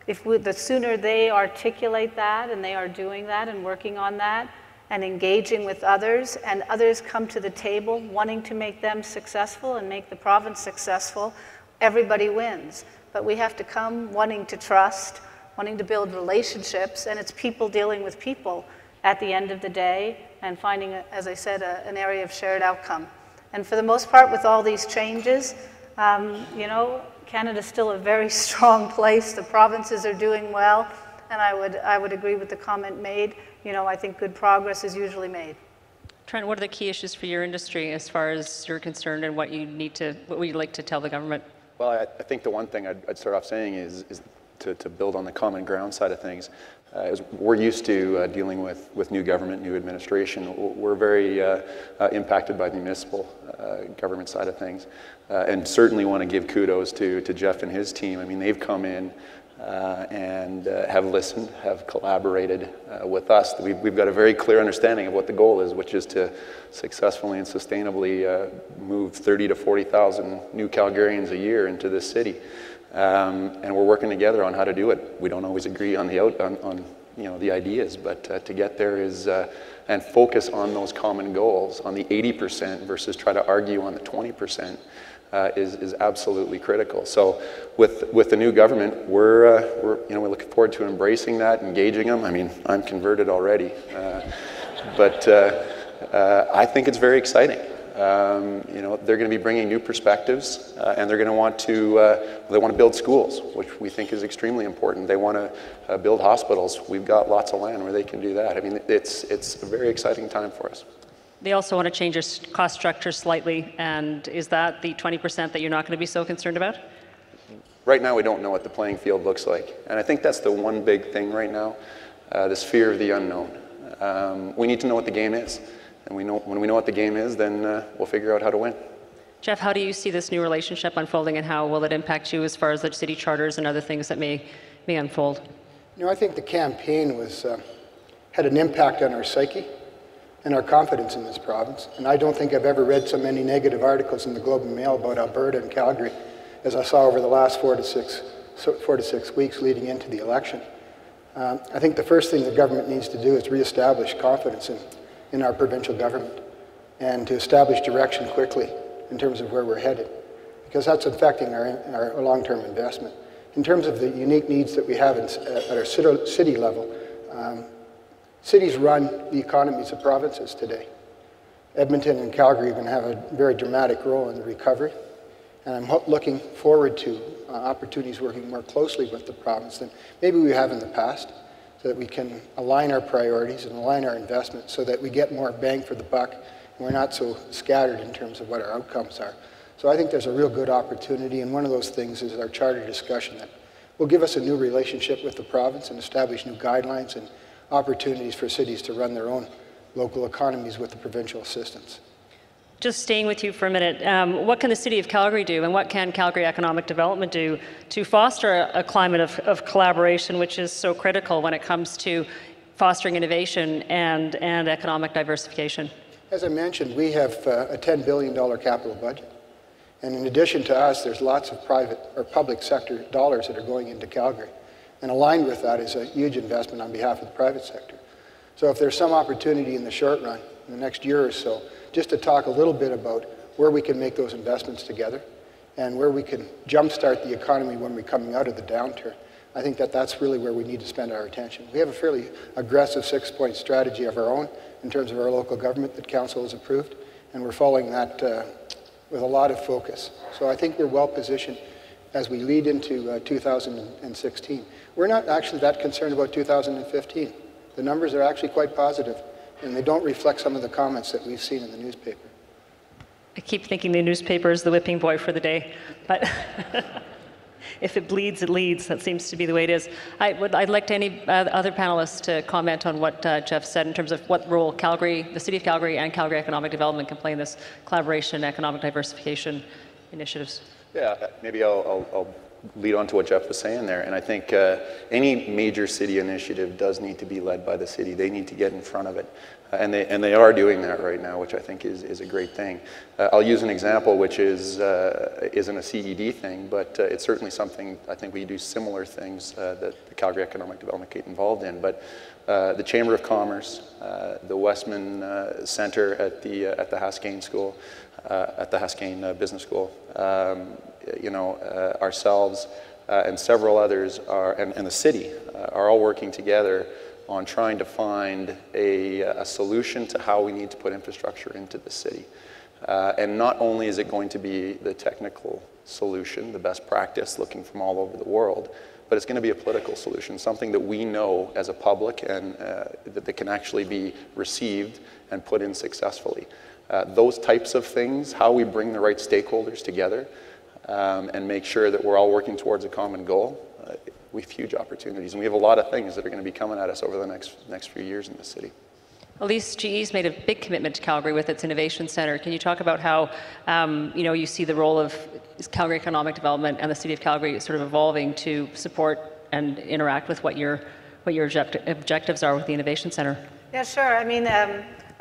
The sooner they articulate that, and they are doing that and working on that and engaging with others, and others come to the table wanting to make them successful and make the province successful, everybody wins. But we have to come wanting to trust, wanting to build relationships, and it's people dealing with people at the end of the day, and finding, as I said, an area of shared outcome. And for the most part, with all these changes, Canada's still a very strong place. The provinces are doing well, and I would agree with the comment made. I think good progress is usually made. Trent, what are the key issues for your industry as far as you're concerned, and what would you like to tell the government? Well, I think the one thing I'd start off saying is to build on the common ground side of things. As we're used to dealing with new government, new administration. We're very impacted by the municipal government side of things, and certainly want to give kudos to Jeff and his team. I mean, they've come in and have listened, have collaborated with us. We've got a very clear understanding of what the goal is, which is to successfully and sustainably move 30 to 40,000 new Calgarians a year into this city. And we're working together on how to do it. We don't always agree on the ideas, but to get there is and focus on those common goals, on the 80% versus try to argue on the 20%, is absolutely critical. So with the new government, we're looking forward to embracing that, engaging them. I mean, I'm converted already, but I think it's very exciting. They're going to be bringing new perspectives, and they're going to want to build schools, which we think is extremely important. They want to build hospitals. We've got lots of land where they can do that. I mean, it's a very exciting time for us. They also want to change their cost structure slightly, and is that the 20% that you're not going to be so concerned about? Right now, we don't know what the playing field looks like, and I think that's the one big thing right now, this fear of the unknown. We need to know what the game is. And when we know what the game is, then we'll figure out how to win. Jeff, how do you see this new relationship unfolding, and how will it impact you as far as the city charters and other things that may unfold? I think the campaign had an impact on our psyche and our confidence in this province. And I don't think I've ever read so many negative articles in the Globe and Mail about Alberta and Calgary as I saw over the last 4 to 6 weeks leading into the election. I think the first thing the government needs to do is reestablish confidence in our provincial government, and to establish direction quickly in terms of where we're headed, because that's affecting our long-term investment. In terms of the unique needs that we have at our city level, Cities run the economies of provinces today. Edmonton and Calgary are going to have a very dramatic role in the recovery. And I'm looking forward to opportunities working more closely with the province than maybe we have in the past, so that we can align our priorities and align our investments so that we get more bang for the buck and we're not so scattered in terms of what our outcomes are. So I think there's a real good opportunity, and one of those things is our charter discussion that will give us a new relationship with the province and establish new guidelines and opportunities for cities to run their own local economies with the provincial assistance. Just staying with you for a minute, what can the City of Calgary do, and what can Calgary Economic Development do to foster a climate of collaboration, which is so critical when it comes to fostering innovation and economic diversification? As I mentioned, we have a $10 billion capital budget. And in addition to us, there's lots of private or public sector dollars that are going into Calgary. And aligned with that is a huge investment on behalf of the private sector. So if there's some opportunity in the short run, in the next year or so, just to talk a little bit about where we can make those investments together and where we can jumpstart the economy when we're coming out of the downturn, I think that that's really where we need to spend our attention. We have a fairly aggressive 6-point strategy of our own in terms of our local government that Council has approved, and we're following that with a lot of focus. So I think we're well positioned as we lead into 2016. We're not actually that concerned about 2015. The numbers are actually quite positive, and they don't reflect some of the comments that we've seen in the newspaper. I keep thinking the newspaper is the whipping boy for the day, but if it bleeds, it leads. That seems to be the way it is. I'd like any other panelists to comment on what Jeff said in terms of what role Calgary, the City of Calgary and Calgary Economic Development can play in this collaboration, economic diversification initiatives. Yeah, maybe I'll lead on to what Jeff was saying there. And I think any major city initiative does need to be led by the city. They need to get in front of it. And they are doing that right now, which I think is a great thing. I'll use an example which isn't a CED thing, but it's certainly something I think we do similar things that the Calgary Economic Development get involved in. But the Chamber of Commerce, the Westman Center at the Haskayne School, at the Haskayne Business School, ourselves and several others and the city are all working together on trying to find a solution to how we need to put infrastructure into the city. And not only is it going to be the technical solution, the best practice looking from all over the world, but it's going to be a political solution, something that we know as a public and that can actually be received and put in successfully. Those types of things, how we bring the right stakeholders together and make sure that we're all working towards a common goal, we have huge opportunities. And we have a lot of things that are going to be coming at us over the next few years in the city. Elise, GE's made a big commitment to Calgary with its Innovation Centre. Can you talk about how you see the role of Calgary Economic Development and the City of Calgary sort of evolving to support and interact with what your objectives are with the Innovation Centre? Yeah, sure. I mean,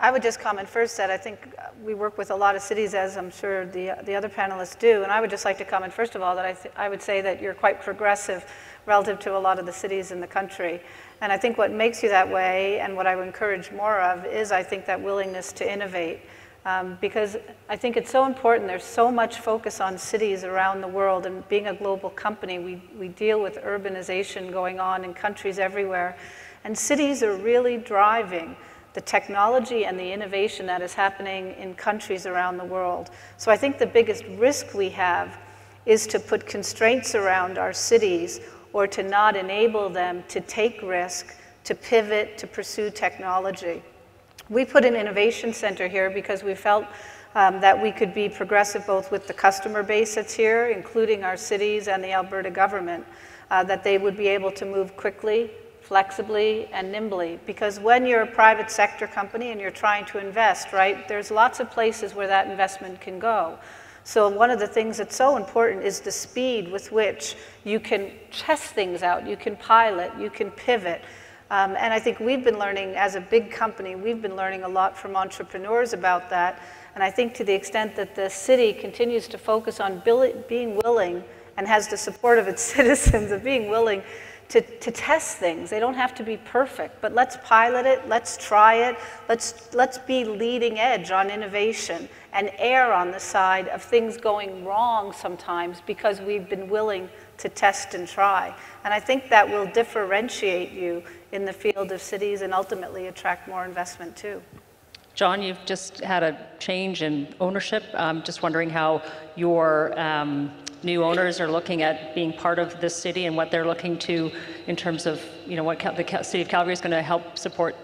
I would just comment first that I think we work with a lot of cities, as I'm sure the other panelists do, and I would just like to comment first of all that I would say that you're quite progressive relative to a lot of the cities in the country. And I think what makes you that way, and what I would encourage more of, is I think that willingness to innovate. Because I think it's so important. There's so much focus on cities around the world, and being a global company, we deal with urbanization going on in countries everywhere. And cities are really driving the technology and the innovation that is happening in countries around the world. So I think the biggest risk we have is to put constraints around our cities or to not enable them to take risk, to pivot, to pursue technology. We put an innovation center here because we felt that we could be progressive both with the customer base that's here, including our cities and the Alberta government, that they would be able to move quickly, flexibly, and nimbly. Because when you're a private sector company and you're trying to invest, right, there's lots of places where that investment can go. So one of the things that's so important is the speed with which you can test things out, you can pilot, you can pivot. And I think we've been learning, as a big company, we've been learning a lot from entrepreneurs about that. And I think to the extent that the city continues to focus on being willing and has the support of its citizens of being willing to test things. They don't have to be perfect, but let's pilot it, let's try it, let's be leading edge on innovation and err on the side of things going wrong sometimes because we've been willing to test and try. And I think that will differentiate you in the field of cities and ultimately attract more investment too. John, you've just had a change in ownership. I'm just wondering how your new owners are looking at being part of this city and what they're looking to in terms of, you know, what the city of Calgary is going to help support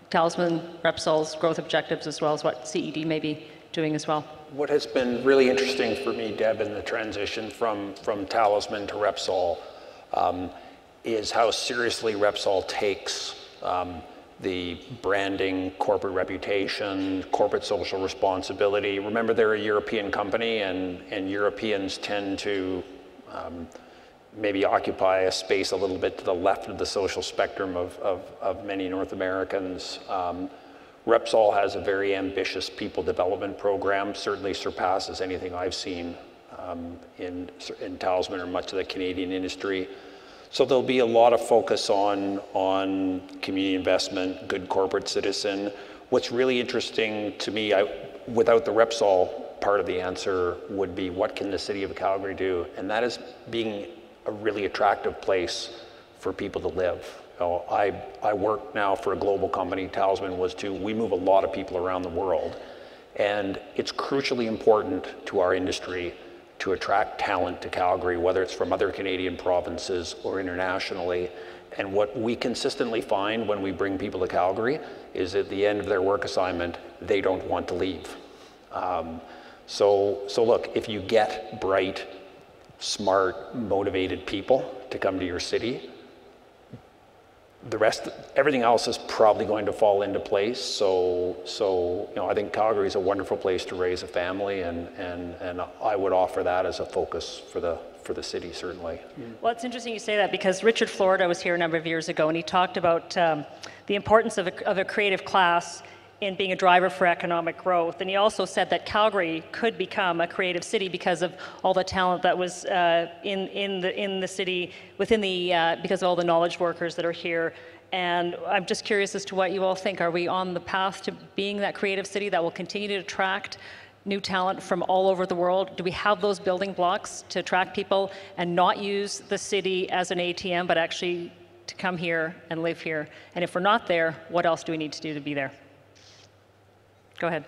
Talisman, Repsol's growth objectives, as well as what CED may be doing as well. What has been really interesting for me, Deb, in the transition from Talisman to Repsol is how seriously Repsol takes the branding, corporate reputation, corporate social responsibility. Remember, they're a European company, and Europeans tend to maybe occupy a space a little bit to the left of the social spectrum of many North Americans. Repsol has a very ambitious people development program, certainly surpasses anything I've seen in Talisman or much of the Canadian industry. So there'll be a lot of focus on community investment, good corporate citizen. What's really interesting to me, without the Repsol part of the answer, would be what can the city of Calgary do? And that is being a really attractive place for people to live. You know, I work now for a global company, Talisman was too. We move a lot of people around the world. And it's crucially important to our industry to attract talent to Calgary, whether it's from other Canadian provinces or internationally. And what we consistently find when we bring people to Calgary is at the end of their work assignment, they don't want to leave. So look, if you get bright, smart, motivated people to come to your city, the rest, everything else is probably going to fall into place. So you know, I think Calgary is a wonderful place to raise a family, and I would offer that as a focus for the city, certainly. Well, it's interesting you say that, because Richard Florida was here a number of years ago, and he talked about the importance of a creative class in being a driver for economic growth. And he also said that Calgary could become a creative city because of all the talent that was in the city, because of all the knowledge workers that are here. And I'm just curious as to what you all think. Are we on the path to being that creative city that will continue to attract new talent from all over the world? Do we have those building blocks to attract people and not use the city as an ATM, but actually to come here and live here? And if we're not there, what else do we need to do to be there? Go ahead.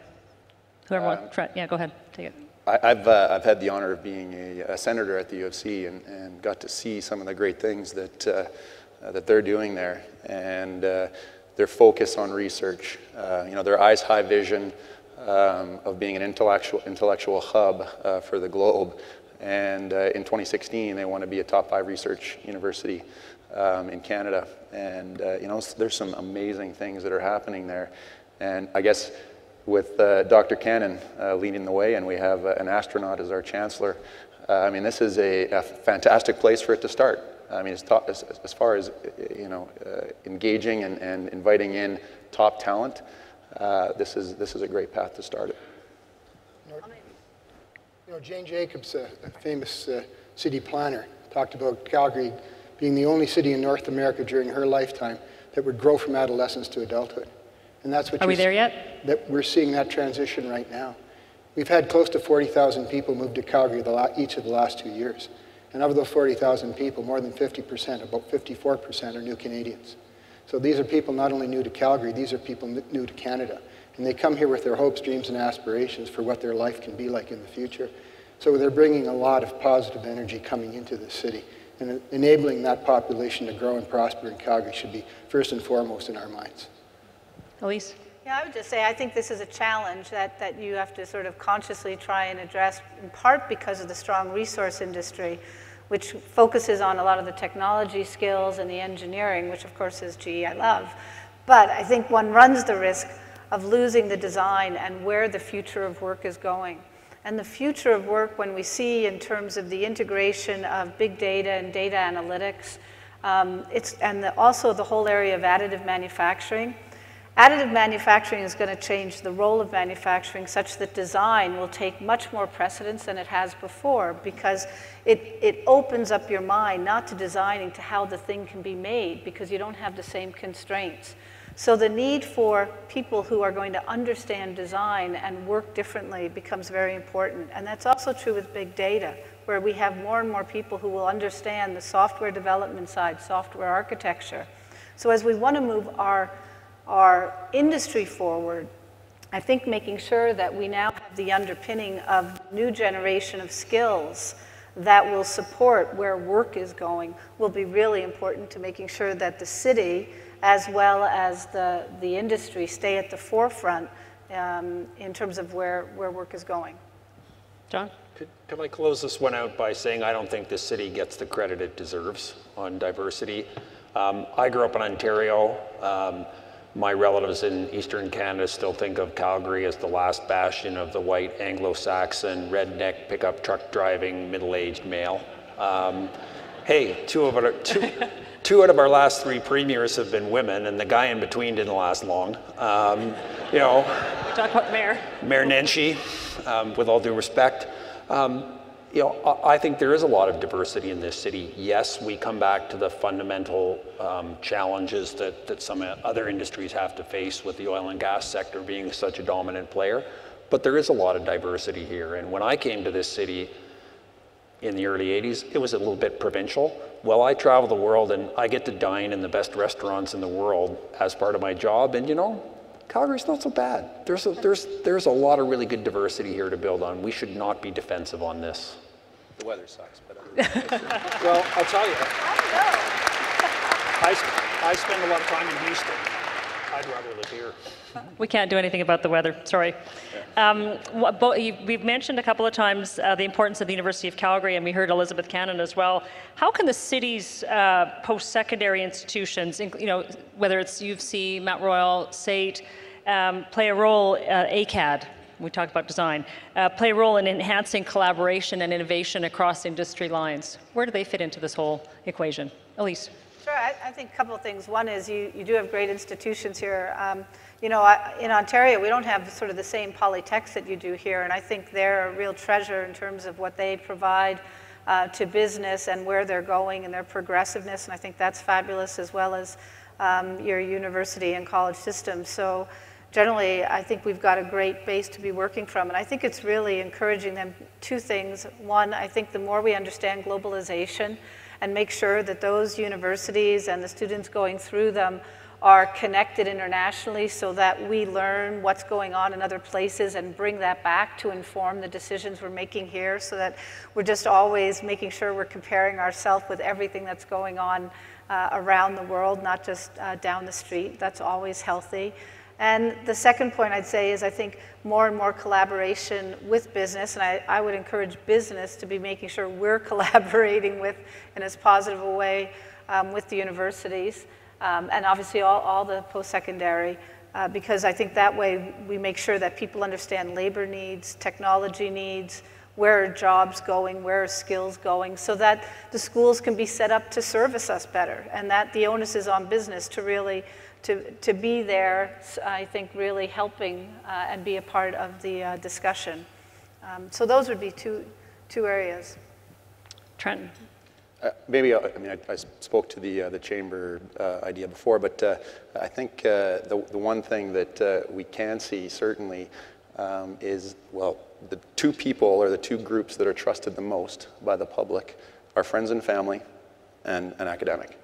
Whoever wants, yeah, go ahead, take it. I've had the honor of being a senator at the U of C and got to see some of the great things that they're doing there, and their focus on research, you know, their eyes high vision of being an intellectual hub for the globe. And in 2016, they want to be a top 5 research university in Canada, and you know, there's some amazing things that are happening there. And I guess with Dr. Cannon leading the way, and we have an astronaut as our chancellor, I mean, this is a fantastic place for it to start. I mean, as far as, you know, engaging and inviting in top talent, this is a great path to start it. You know, Jane Jacobs, a famous city planner, talked about Calgary being the only city in North America during her lifetime that would grow from adolescence to adulthood. And that's what Are we there yet? That we're seeing that transition right now. We've had close to 40,000 people move to Calgary each of the last 2 years. And of those 40,000 people, more than 50%, about 54%, are new Canadians. So these are people not only new to Calgary, these are people new to Canada. And they come here with their hopes, dreams, and aspirations for what their life can be like in the future. So they're bringing a lot of positive energy coming into the city. And enabling that population to grow and prosper in Calgary should be first and foremost in our minds. Elise? Yeah, I would just say I think this is a challenge that you have to sort of consciously try and address, in part because of the strong resource industry, which focuses on a lot of the technology skills and the engineering, which of course is GE I love. But I think one runs the risk of losing the design and where the future of work is going. And the future of work, when we see in terms of the integration of big data and data analytics, also the whole area of additive manufacturing. Additive manufacturing is going to change the role of manufacturing such that design will take much more precedence than it has before, because it opens up your mind not to designing to how the thing can be made, because you don't have the same constraints. So the need for people who are going to understand design and work differently becomes very important. And that's also true with big data. where we have more and more people who will understand the software development side, software architecture. So as we want to move our industry forward, I think making sure that we now have the underpinning of new generation of skills that will support where work is going will be really important to making sure that the city as well as the industry stay at the forefront in terms of where work is going. John? Could I close this one out by saying I don't think the city gets the credit it deserves on diversity. I grew up in Ontario. My relatives in Eastern Canada still think of Calgary as the last bastion of the white Anglo-Saxon, redneck, pickup truck driving, middle-aged male. Hey, two out of our last 3 premiers have been women, and the guy in between didn't last long. You know, talk about Mayor Nenshi, with all due respect. You know, I think there is a lot of diversity in this city. Yes, we come back to the fundamental challenges that some other industries have to face with the oil and gas sector being such a dominant player, but there is a lot of diversity here. And when I came to this city in the early 80s, it was a little bit provincial. Well, I travel the world and I get to dine in the best restaurants in the world as part of my job, and you know, Calgary's not so bad. There's a lot of really good diversity here to build on. We should not be defensive on this. The weather sucks, but well, I'll tell you. I spend a lot of time in Houston. I'd rather live here. We can't do anything about the weather, sorry. We've mentioned a couple of times the importance of the University of Calgary, and we heard Elizabeth Cannon as well. How can the city's post-secondary institutions, you know, whether it's U of C, Mount Royal, SAIT, play a role, ACAD, we talked about design, play a role in enhancing collaboration and innovation across industry lines? Where do they fit into this whole equation? Elise. Sure, I think a couple of things. One is you do have great institutions here. You know, in Ontario, we don't have sort of the same polytechs that you do here, and I think they're a real treasure in terms of what they provide to business and where they're going and their progressiveness, and I think that's fabulous, as well as your university and college system. So generally, I think we've got a great base to be working from, and I think it's really encouraging them 2 things. One, I think the more we understand globalization and make sure that those universities and the students going through them are connected internationally so that we learn what's going on in other places and bring that back to inform the decisions we're making here, so that we're just always making sure we're comparing ourselves with everything that's going on around the world, not just down the street. That's always healthy. And the second point I'd say is I think more and more collaboration with business, and I would encourage business to be making sure we're collaborating with, in as positive a way, with the universities, and obviously all the post-secondary, because I think that way we make sure that people understand labor needs, technology needs, where are jobs going, where are skills going, so that the schools can be set up to service us better, and that the onus is on business to really to be there, I think, really helping and be a part of the discussion. So those would be two areas. Trenton. Maybe, I mean, I spoke to the chamber idea before, but I think the one thing that we can see certainly is, well, the 2 people or the 2 groups that are trusted the most by the public are friends and family and an academic.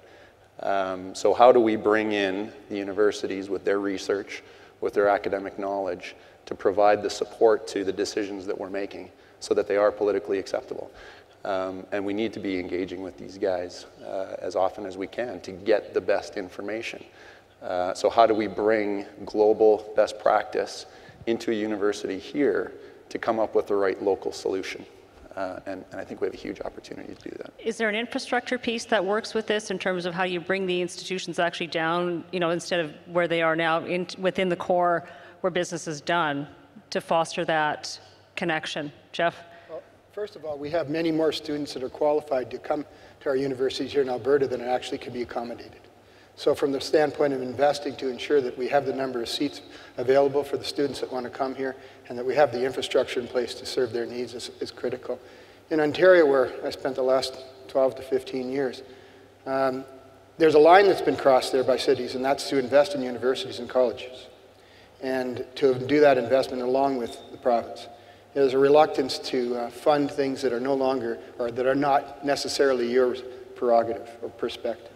So how do we bring in the universities with their research, with their academic knowledge, to provide the support to the decisions that we're making so that they are politically acceptable? And we need to be engaging with these guys as often as we can to get the best information. So how do we bring global best practice into a university here to come up with the right local solution? And I think we have a huge opportunity to do that. Is there an infrastructure piece that works with this in terms of how you bring the institutions actually down, you know, instead of where they are now, within the core where business is done, to foster that connection? Jeff? Well, first of all, we have many more students that are qualified to come to our universities here in Alberta than actually can be accommodated. So from the standpoint of investing to ensure that we have the number of seats available for the students that want to come here and that we have the infrastructure in place to serve their needs is critical. In Ontario, where I spent the last 12 to 15 years, there's a line that's been crossed there by cities, and that's to invest in universities and colleges, and to do that investment along with the province. There's a reluctance to fund things that are no longer, or that are not necessarily your prerogative or perspective.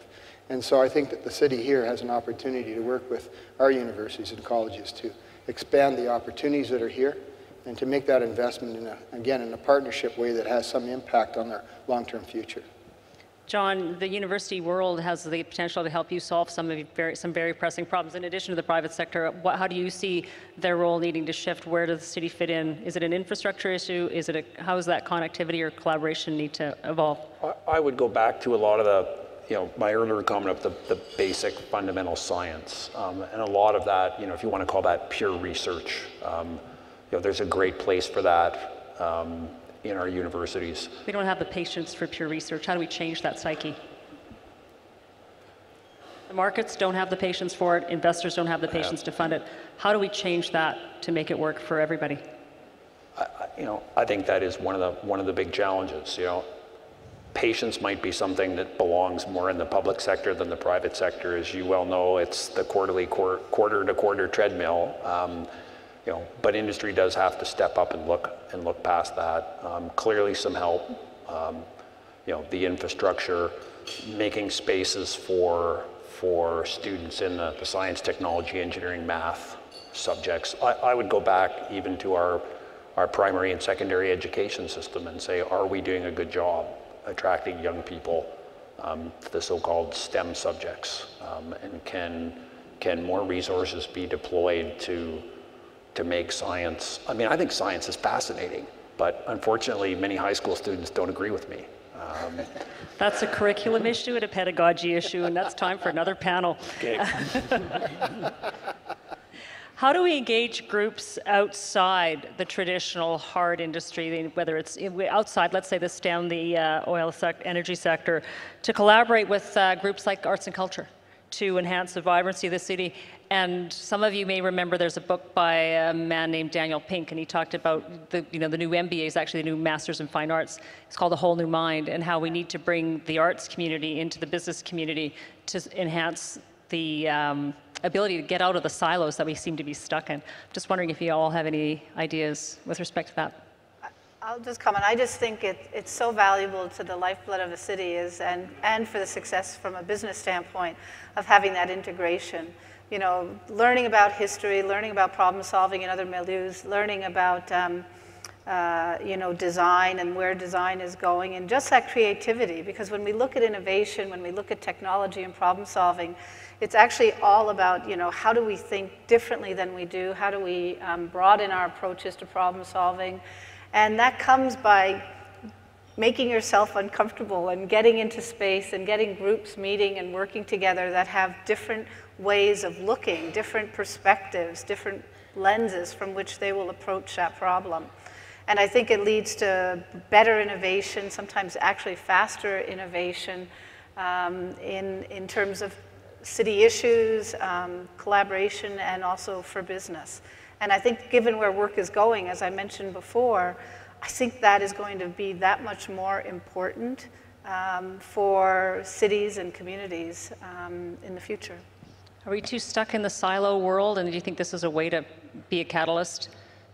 And so I think that the city here has an opportunity to work with our universities and colleges to expand the opportunities that are here and to make that investment in a partnership way that has some impact on their long-term future. John, the university world has the potential to help you solve some very pressing problems. In addition to the private sector, how do you see their role needing to shift? Where does the city fit in? Is it an infrastructure issue? How does that connectivity or collaboration need to evolve? I would go back to a lot of the, my earlier comment of the basic fundamental science, and a lot of that, if you want to call that pure research, there's a great place for that. In our universities. We don't have the patience for pure research. How do we change that psyche? The markets don't have the patience for it. Investors don't have the patience to fund it. How do we change that to make it work for everybody? I think that is one of the big challenges. Patience might be something that belongs more in the public sector than the private sector. As you well know, it's the quarter-to-quarter treadmill. But industry does have to step up and look past that. Clearly some help, the infrastructure, making spaces for students in the science, technology, engineering, math subjects. I would go back even to our primary and secondary education system and say, are we doing a good job attracting young people to the so-called STEM subjects? And can more resources be deployed to make science? I think science is fascinating, but unfortunately many high school students don't agree with me. That's a curriculum issue and a pedagogy issue, and that's time for another panel. Okay. How do we engage groups outside the traditional hard industry, whether it's outside, let's say the STEM, the oil energy sector, to collaborate with groups like arts and culture to enhance the vibrancy of the city? And some of you may remember there's a book by a man named Daniel Pink, and he talked about the new MBA is actually the new Masters in Fine Arts. It's called A Whole New Mind, and how we need to bring the arts community into the business community to enhance the ability to get out of the silos that we seem to be stuck in. Just wondering if you all have any ideas with respect to that. I'll just comment. I just think it's so valuable to the lifeblood of a city and for the success from a business standpoint of having that integration. Learning about history, learning about problem solving in other milieus, learning about design and where design is going, and just that creativity. Because when we look at innovation, when we look at technology and problem solving, it's actually all about, how do we think differently than we do? How do we broaden our approaches to problem solving? And that comes by making yourself uncomfortable and getting into space and getting groups meeting and working together that have different ways of looking, different perspectives, different lenses from which they will approach that problem. And I think it leads to better innovation, sometimes actually faster innovation in terms of city issues, collaboration, and also for business. And I think given where work is going, as I mentioned before, I think that is going to be that much more important for cities and communities in the future. Are we too stuck in the silo world, and do you think this is a way to be a catalyst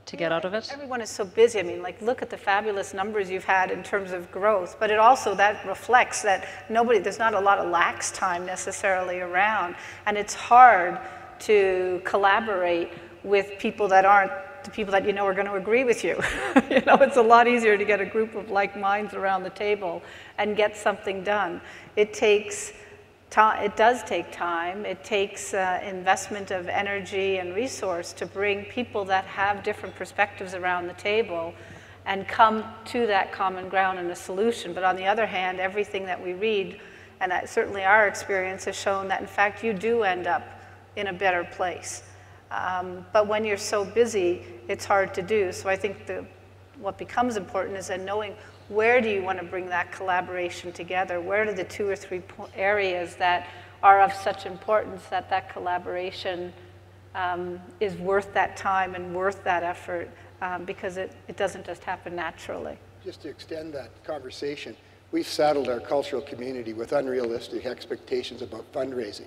to get out of it? Everyone is so busy. Look at the fabulous numbers you've had in terms of growth, but it also, that reflects that there's not a lot of lax time necessarily around, and it's hard to collaborate with people that aren't the people that are going to agree with you. It's a lot easier to get a group of like minds around the table and get something done. It does take time. It takes investment of energy and resource to bring people that have different perspectives around the table and come to that common ground and a solution. But on the other hand, everything that we read, and certainly our experience, has shown that in fact you do end up in a better place. But when you're so busy, it's hard to do. So I think what becomes important is then knowing where do you want to bring that collaboration together? Where are the 2 or 3 areas that are of such importance that that collaboration is worth that time and worth that effort, because it doesn't just happen naturally. Just to extend that conversation, we've saddled our cultural community with unrealistic expectations about fundraising.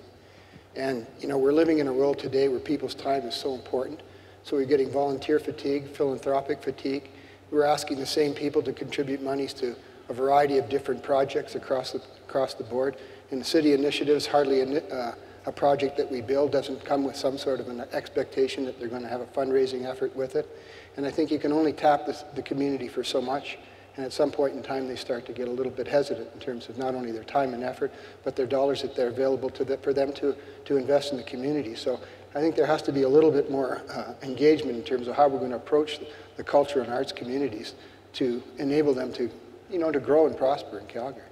And we're living in a world today where people's time is so important. So we're getting volunteer fatigue, philanthropic fatigue, we're asking the same people to contribute monies to a variety of different projects across the board. In the city initiatives, hardly a project that we build doesn't come with some sort of an expectation that they're going to have a fundraising effort with it. And I think you can only tap the community for so much. And at some point in time, they start to get a little bit hesitant in terms of not only their time and effort, but their dollars that they're available for them to invest in the community. So I think there has to be a little bit more engagement in terms of how we're going to approach the culture and arts communities to enable them to, to grow and prosper in Calgary.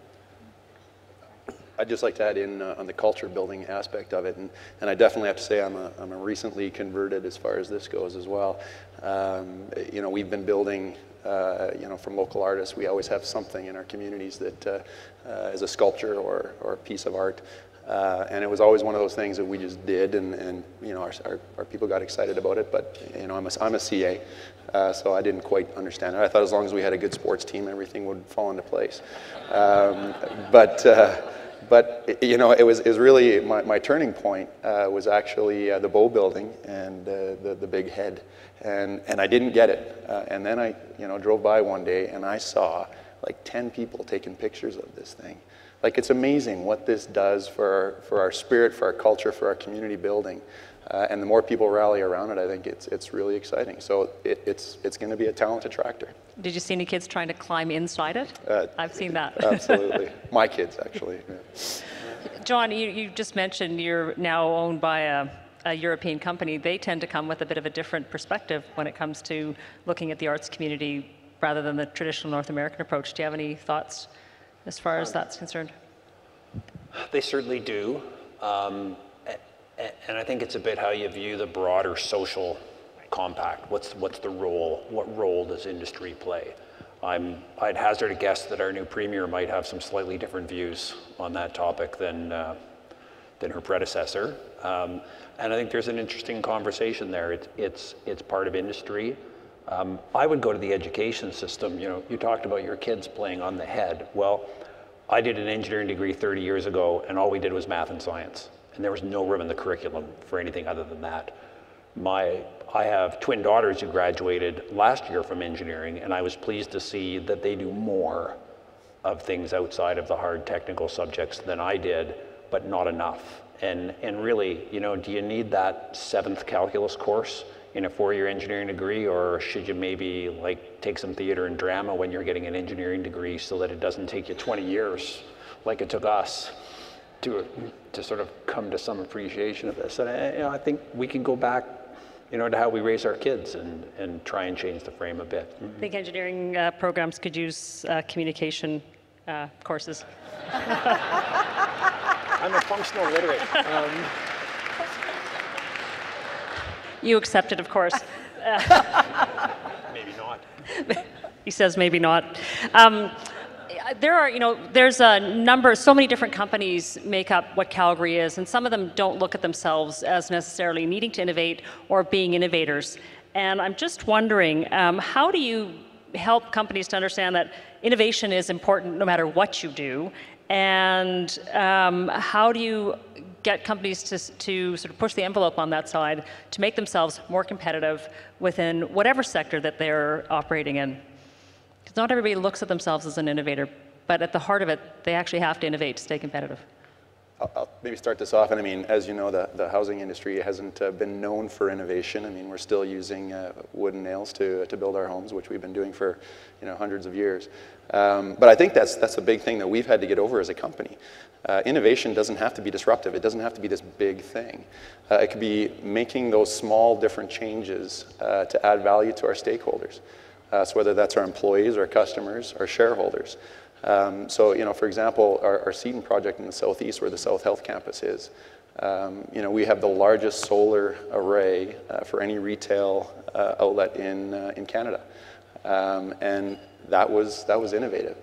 I'd just like to add in on the culture building aspect of it, and I definitely have to say I'm a recently converted as far as this goes as well. We've been building, from local artists. We always have something in our communities that is a sculpture or a piece of art, and it was always one of those things that we just did, and our people got excited about it. But I'm a CA, so I didn't quite understand it. I thought as long as we had a good sports team, everything would fall into place. But it was really my turning point was actually the bow building and the big head, and I didn't get it. And then I drove by one day and I saw like 10 people taking pictures of this thing. Like, it's amazing what this does for our spirit, for our culture, for our community building. And the more people rally around it, I think it's really exciting. So it's going to be a talent attractor. Did you see any kids trying to climb inside it? I've seen that. Absolutely. My kids, actually. Yeah. John, you just mentioned you're now owned by a European company. They tend to come with a bit of a different perspective when it comes to looking at the arts community rather than the traditional North American approach. Do you have any thoughts as far as that's concerned? They certainly do. And I think it's a bit how you view the broader social compact. What's the role? What role does industry play? I'd hazard a guess that our new premier might have some slightly different views on that topic than her predecessor. And I think there's an interesting conversation there. It's part of industry. I would go to the education system. You talked about your kids playing on the head. Well, I did an engineering degree 30 years ago, and all we did was math and science. And there was no room in the curriculum for anything other than that. I have twin daughters who graduated last year from engineering, and I was pleased to see that they do more of things outside of the hard technical subjects than I did, but not enough. And really, do you need that 7th calculus course in a 4-year engineering degree, or should you maybe take some theater and drama when you're getting an engineering degree so that it doesn't take you 20 years like it took us to sort of come to some appreciation of this? And I think we can go back, to how we raise our kids and try and change the frame a bit. I think engineering programs could use communication courses. I'm a functional literate. You accept it, of course. Maybe not. He says maybe not. There's a number, so many different companies make up what Calgary is, and some of them don't look at themselves as necessarily needing to innovate or being innovators. And I'm just wondering, how do you help companies to understand that innovation is important no matter what you do? And how do you get companies to sort of push the envelope on that side to make themselves more competitive within whatever sector that they're operating in? Because not everybody looks at themselves as an innovator, but at the heart of it, they actually have to innovate to stay competitive. I'll maybe start this off. And I mean, as you know, the housing industry hasn't been known for innovation. I mean, we're still using wood and nails to build our homes, which we've been doing for hundreds of years. But I think that's a big thing that we've had to get over as a company. Innovation doesn't have to be disruptive. It doesn't have to be this big thing. It could be making those small different changes to add value to our stakeholders. So whether that's our employees, our customers, our shareholders. So, for example, our Seton project in the southeast, where the South Health Campus is, we have the largest solar array for any retail outlet in Canada, and that was innovative.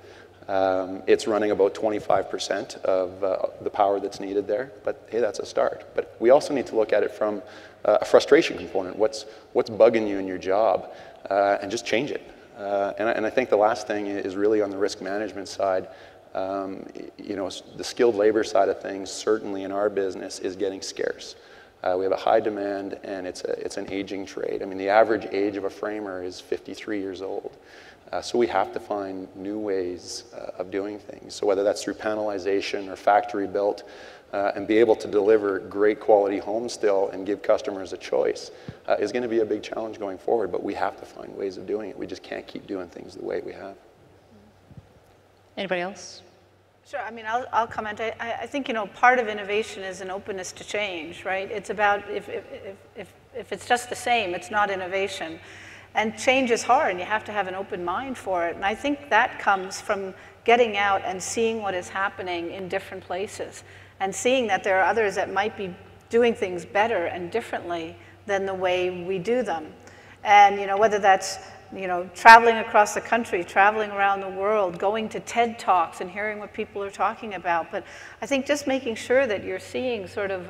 It's running about 25% of the power that's needed there, but hey, that's a start. But we also need to look at it from a frustration component. What's bugging you in your job, and just change it. And I think the last thing is really on the risk management side. The skilled labor side of things, certainly in our business, is getting scarce. We have a high demand, and it's an aging trade. I mean, the average age of a framer is 53 years old. So we have to find new ways of doing things. So whether that's through panelization or factory built, and be able to deliver great quality homes still and give customers a choice is going to be a big challenge going forward, but we have to find ways of doing it. We just can't keep doing things the way we have. Anybody else? Sure. I mean, I'll comment. I think, you know, part of innovation is an openness to change, right? It's about if it's just the same, it's not innovation. And change is hard, and you have to have an open mind for it. And I think that comes from getting out and seeing what is happening in different places, and seeing that there are others that might be doing things better and differently than the way we do them. And, you know, whether that's, you know, traveling across the country, traveling around the world, going to TED Talks and hearing what people are talking about. But I think just making sure that you're seeing sort of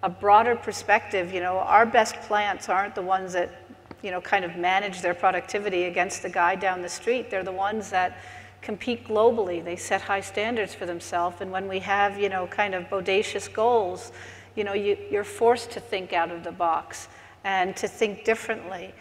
a broader perspective. You know, our best plants aren't the ones that, you know, kind of manage their productivity against the guy down the street. They're the ones that compete globally. They set high standards for themselves. And when we have, you know, kind of bodacious goals, you know, you're forced to think out of the box and to think differently.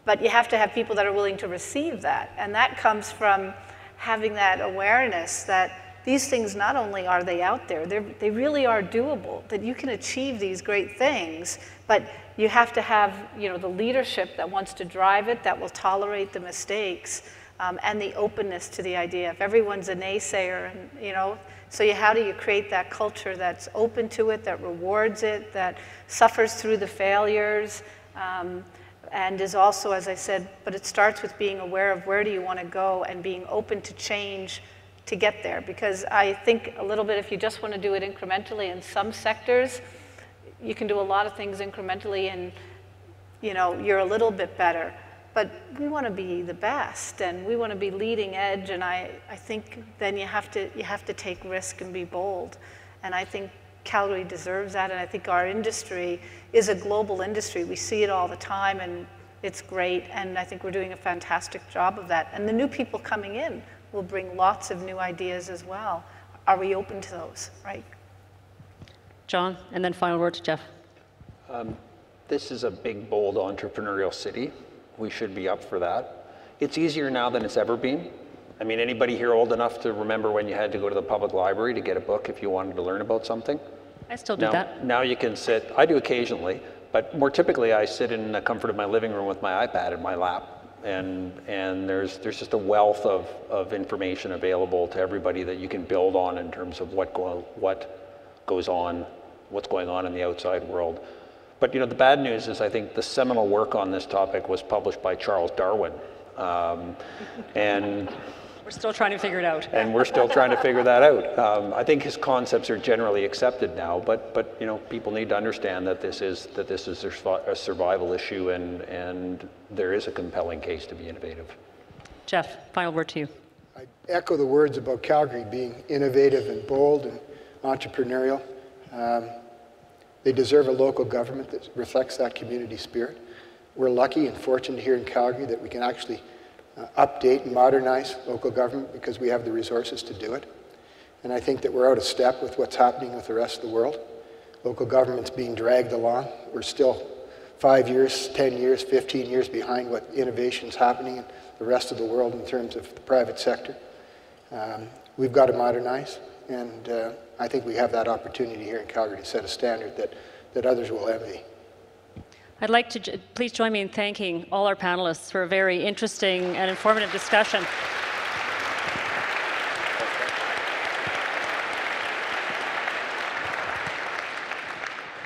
But you have to have people that are willing to receive that. And that comes from having that awareness that these things, not only are they out there, they really are doable, that you can achieve these great things, but you have to have, you know, the leadership that wants to drive it, that will tolerate the mistakes, and the openness to the idea. If everyone's a naysayer, and, you know, so how do you create that culture that's open to it, that rewards it, that suffers through the failures, and is also, as I said, but it starts with being aware of where do you want to go and being open to change to get there. Because I think a little bit, if you just want to do it incrementally in some sectors, you can do a lot of things incrementally and, you know, you're a little bit better. But we want to be the best, and we want to be leading edge, and I think then you have to take risk and be bold. And I think Calgary deserves that, and I think our industry is a global industry. We see it all the time, and it's great, and I think we're doing a fantastic job of that. And the new people coming in will bring lots of new ideas as well. Are we open to those, right? John, and then final word to Jeff. This is a big, bold entrepreneurial city. We should be up for that. It's easier now than it's ever been. I mean, anybody here old enough to remember when you had to go to the public library to get a book if you wanted to learn about something? I still do that. Now you can sit, I do occasionally, but more typically I sit in the comfort of my living room with my iPad in my lap, and there's just a wealth of information available to everybody that you can build on in terms of what's going on in the outside world. But, you know, the bad news is I think the seminal work on this topic was published by Charles Darwin. And we're still trying to figure it out. And we're still trying to figure that out. I think his concepts are generally accepted now, but you know, people need to understand that this is a survival issue, and there is a compelling case to be innovative. Jeff, final word to you. I echo the words about Calgary being innovative and bold and entrepreneurial. They deserve a local government that reflects that community spirit. We're lucky and fortunate here in Calgary that we can actually update and modernize local government because we have the resources to do it. And I think that we're out of step with what's happening with the rest of the world. Local government's being dragged along. We're still 5 years, 10 years, 15 years behind what innovation's happening in the rest of the world in terms of the private sector. We've got to modernize, and I think we have that opportunity here in Calgary to set a standard that others will envy. I'd like to please join me in thanking all our panelists for a very interesting and informative discussion.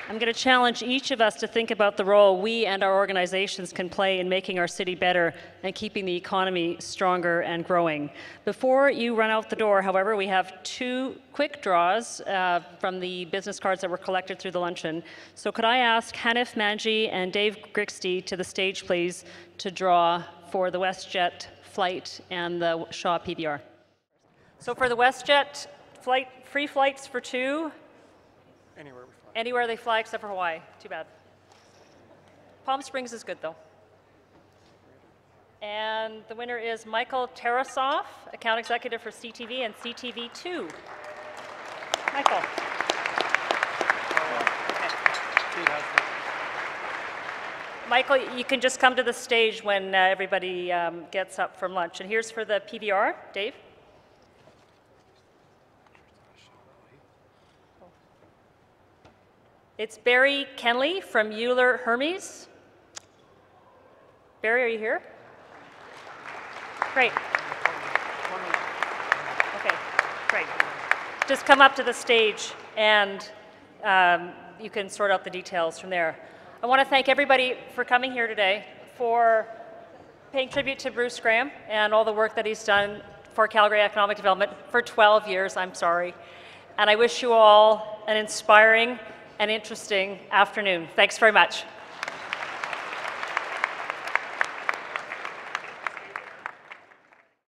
I'm going to challenge each of us to think about the role we and our organizations can play in making our city better and keeping the economy stronger and growing. Before you run out the door, however, we have 2 quick draws from the business cards that were collected through the luncheon. So could I ask Hanif Manji and Dave Grixty to the stage, please, to draw for the WestJet flight and the Shaw PBR. So for the WestJet flight, free flights for 2. Anywhere they fly except for Hawaii. Too bad. Palm Springs is good, though. And the winner is Michael Tarasoff, account executive for CTV and CTV2. Michael. Okay. Michael, you can just come to the stage when everybody gets up from lunch. And here's for the PBR, Dave. It's Barry Kenley from Euler Hermes. Barry, are you here? Great. Okay, great. Just come up to the stage and you can sort out the details from there. I want to thank everybody for coming here today, for paying tribute to Bruce Graham and all the work that he's done for Calgary Economic Development for 12 years, I'm sorry. And I wish you all an inspiring and interesting afternoon. Thanks very much.